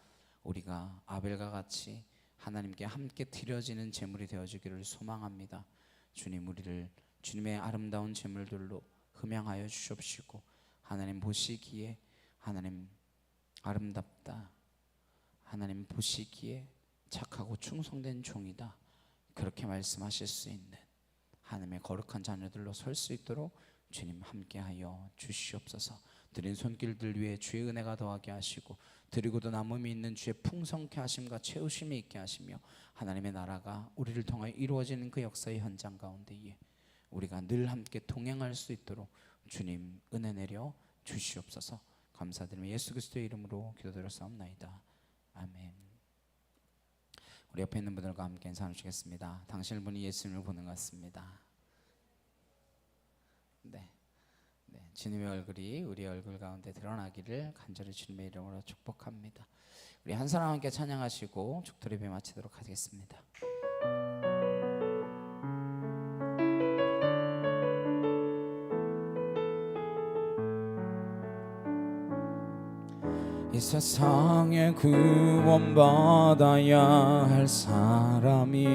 우리가 아벨과 같이 하나님께 함께 드려지는 제물이 되어지기를 소망합니다. 주님 우리를 주님의 아름다운 제물들로 흠양하여 주시옵시고 하나님 보시기에 하나님 아름답다, 하나님 보시기에 착하고 충성된 종이다, 그렇게 말씀하실 수 있는 하나님의 거룩한 자녀들로 설 수 있도록 주님 함께하여 주시옵소서. 드린 손길들 위에 주의 은혜가 더하게 하시고 드리고도 남음이 있는 주의 풍성케 하심과 채우심이 있게 하시며 하나님의 나라가 우리를 통하여 이루어지는 그 역사의 현장 가운데에 우리가 늘 함께 동행할 수 있도록 주님 은혜 내려 주시옵소서. 감사드리며 예수 그리스도의 이름으로 기도드렸사옵나이다. 아멘. 우리 옆에 있는 분들과 함께 인사 나누시겠습니다. 당신을 보니 예수님을 보는 것 같습니다. 네, 주님의 얼굴이 우리 얼굴 가운데 드러나기를 간절히 주님의 이름으로 축복합니다. 우리 한 사람 함께 찬양하시고 축도를 예배 마치도록 하겠습니다. 이 세상에 구원받아야 할 사람이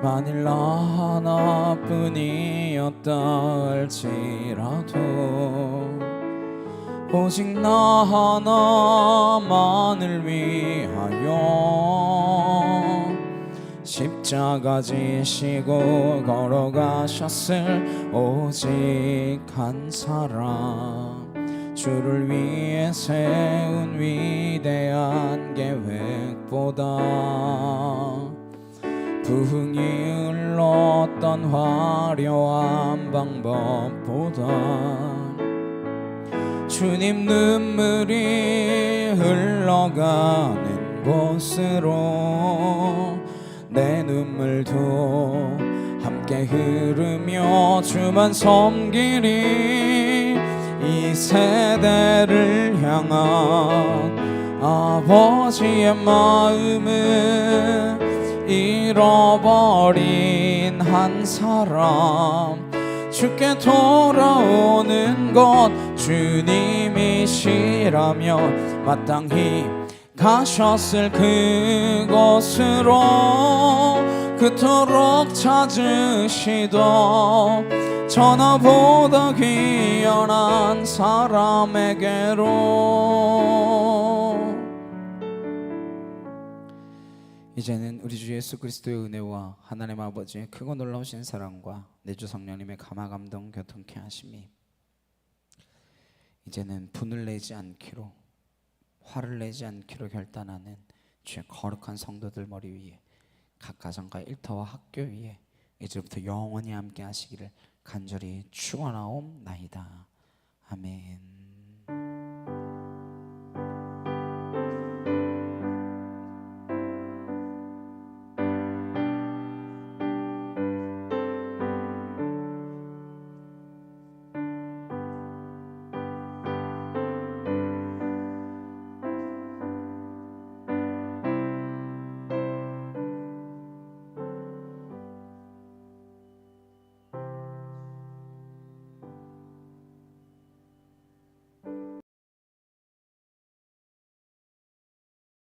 만일 나 하나뿐이었다 할지라도 오직 나 하나만을 위하여 십자가 지시고 걸어가셨을 오직 한 사람, 주를 위해 세운 위대한 계획보다 부흥이 흘렀던 화려한 방법보다 주님 눈물이 흘러가는 곳으로 내 눈물도 함께 흐르며 주만 섬기리. 이 세대를 향한 아버지의 마음은 잃어버린 한 사람, 주께 돌아오는 것 주님이시라면 마땅히 가셨을 그곳으로 그토록 찾으시던 전화보다 귀한 사람에게로. 이제는 우리 주 예수 그리스도의 은혜와 하나님 아버지의 크고 놀라우신 사랑과 내 주 성령님의 감화감동 교통케 하심이 이제는 분을 내지 않기로, 화를 내지 않기로 결단하는 주의 거룩한 성도들 머리 위에 각 가정과 일터와 학교 위에 이제부터 영원히 함께 하시기를 간절히 축원하옵나이다. 아멘.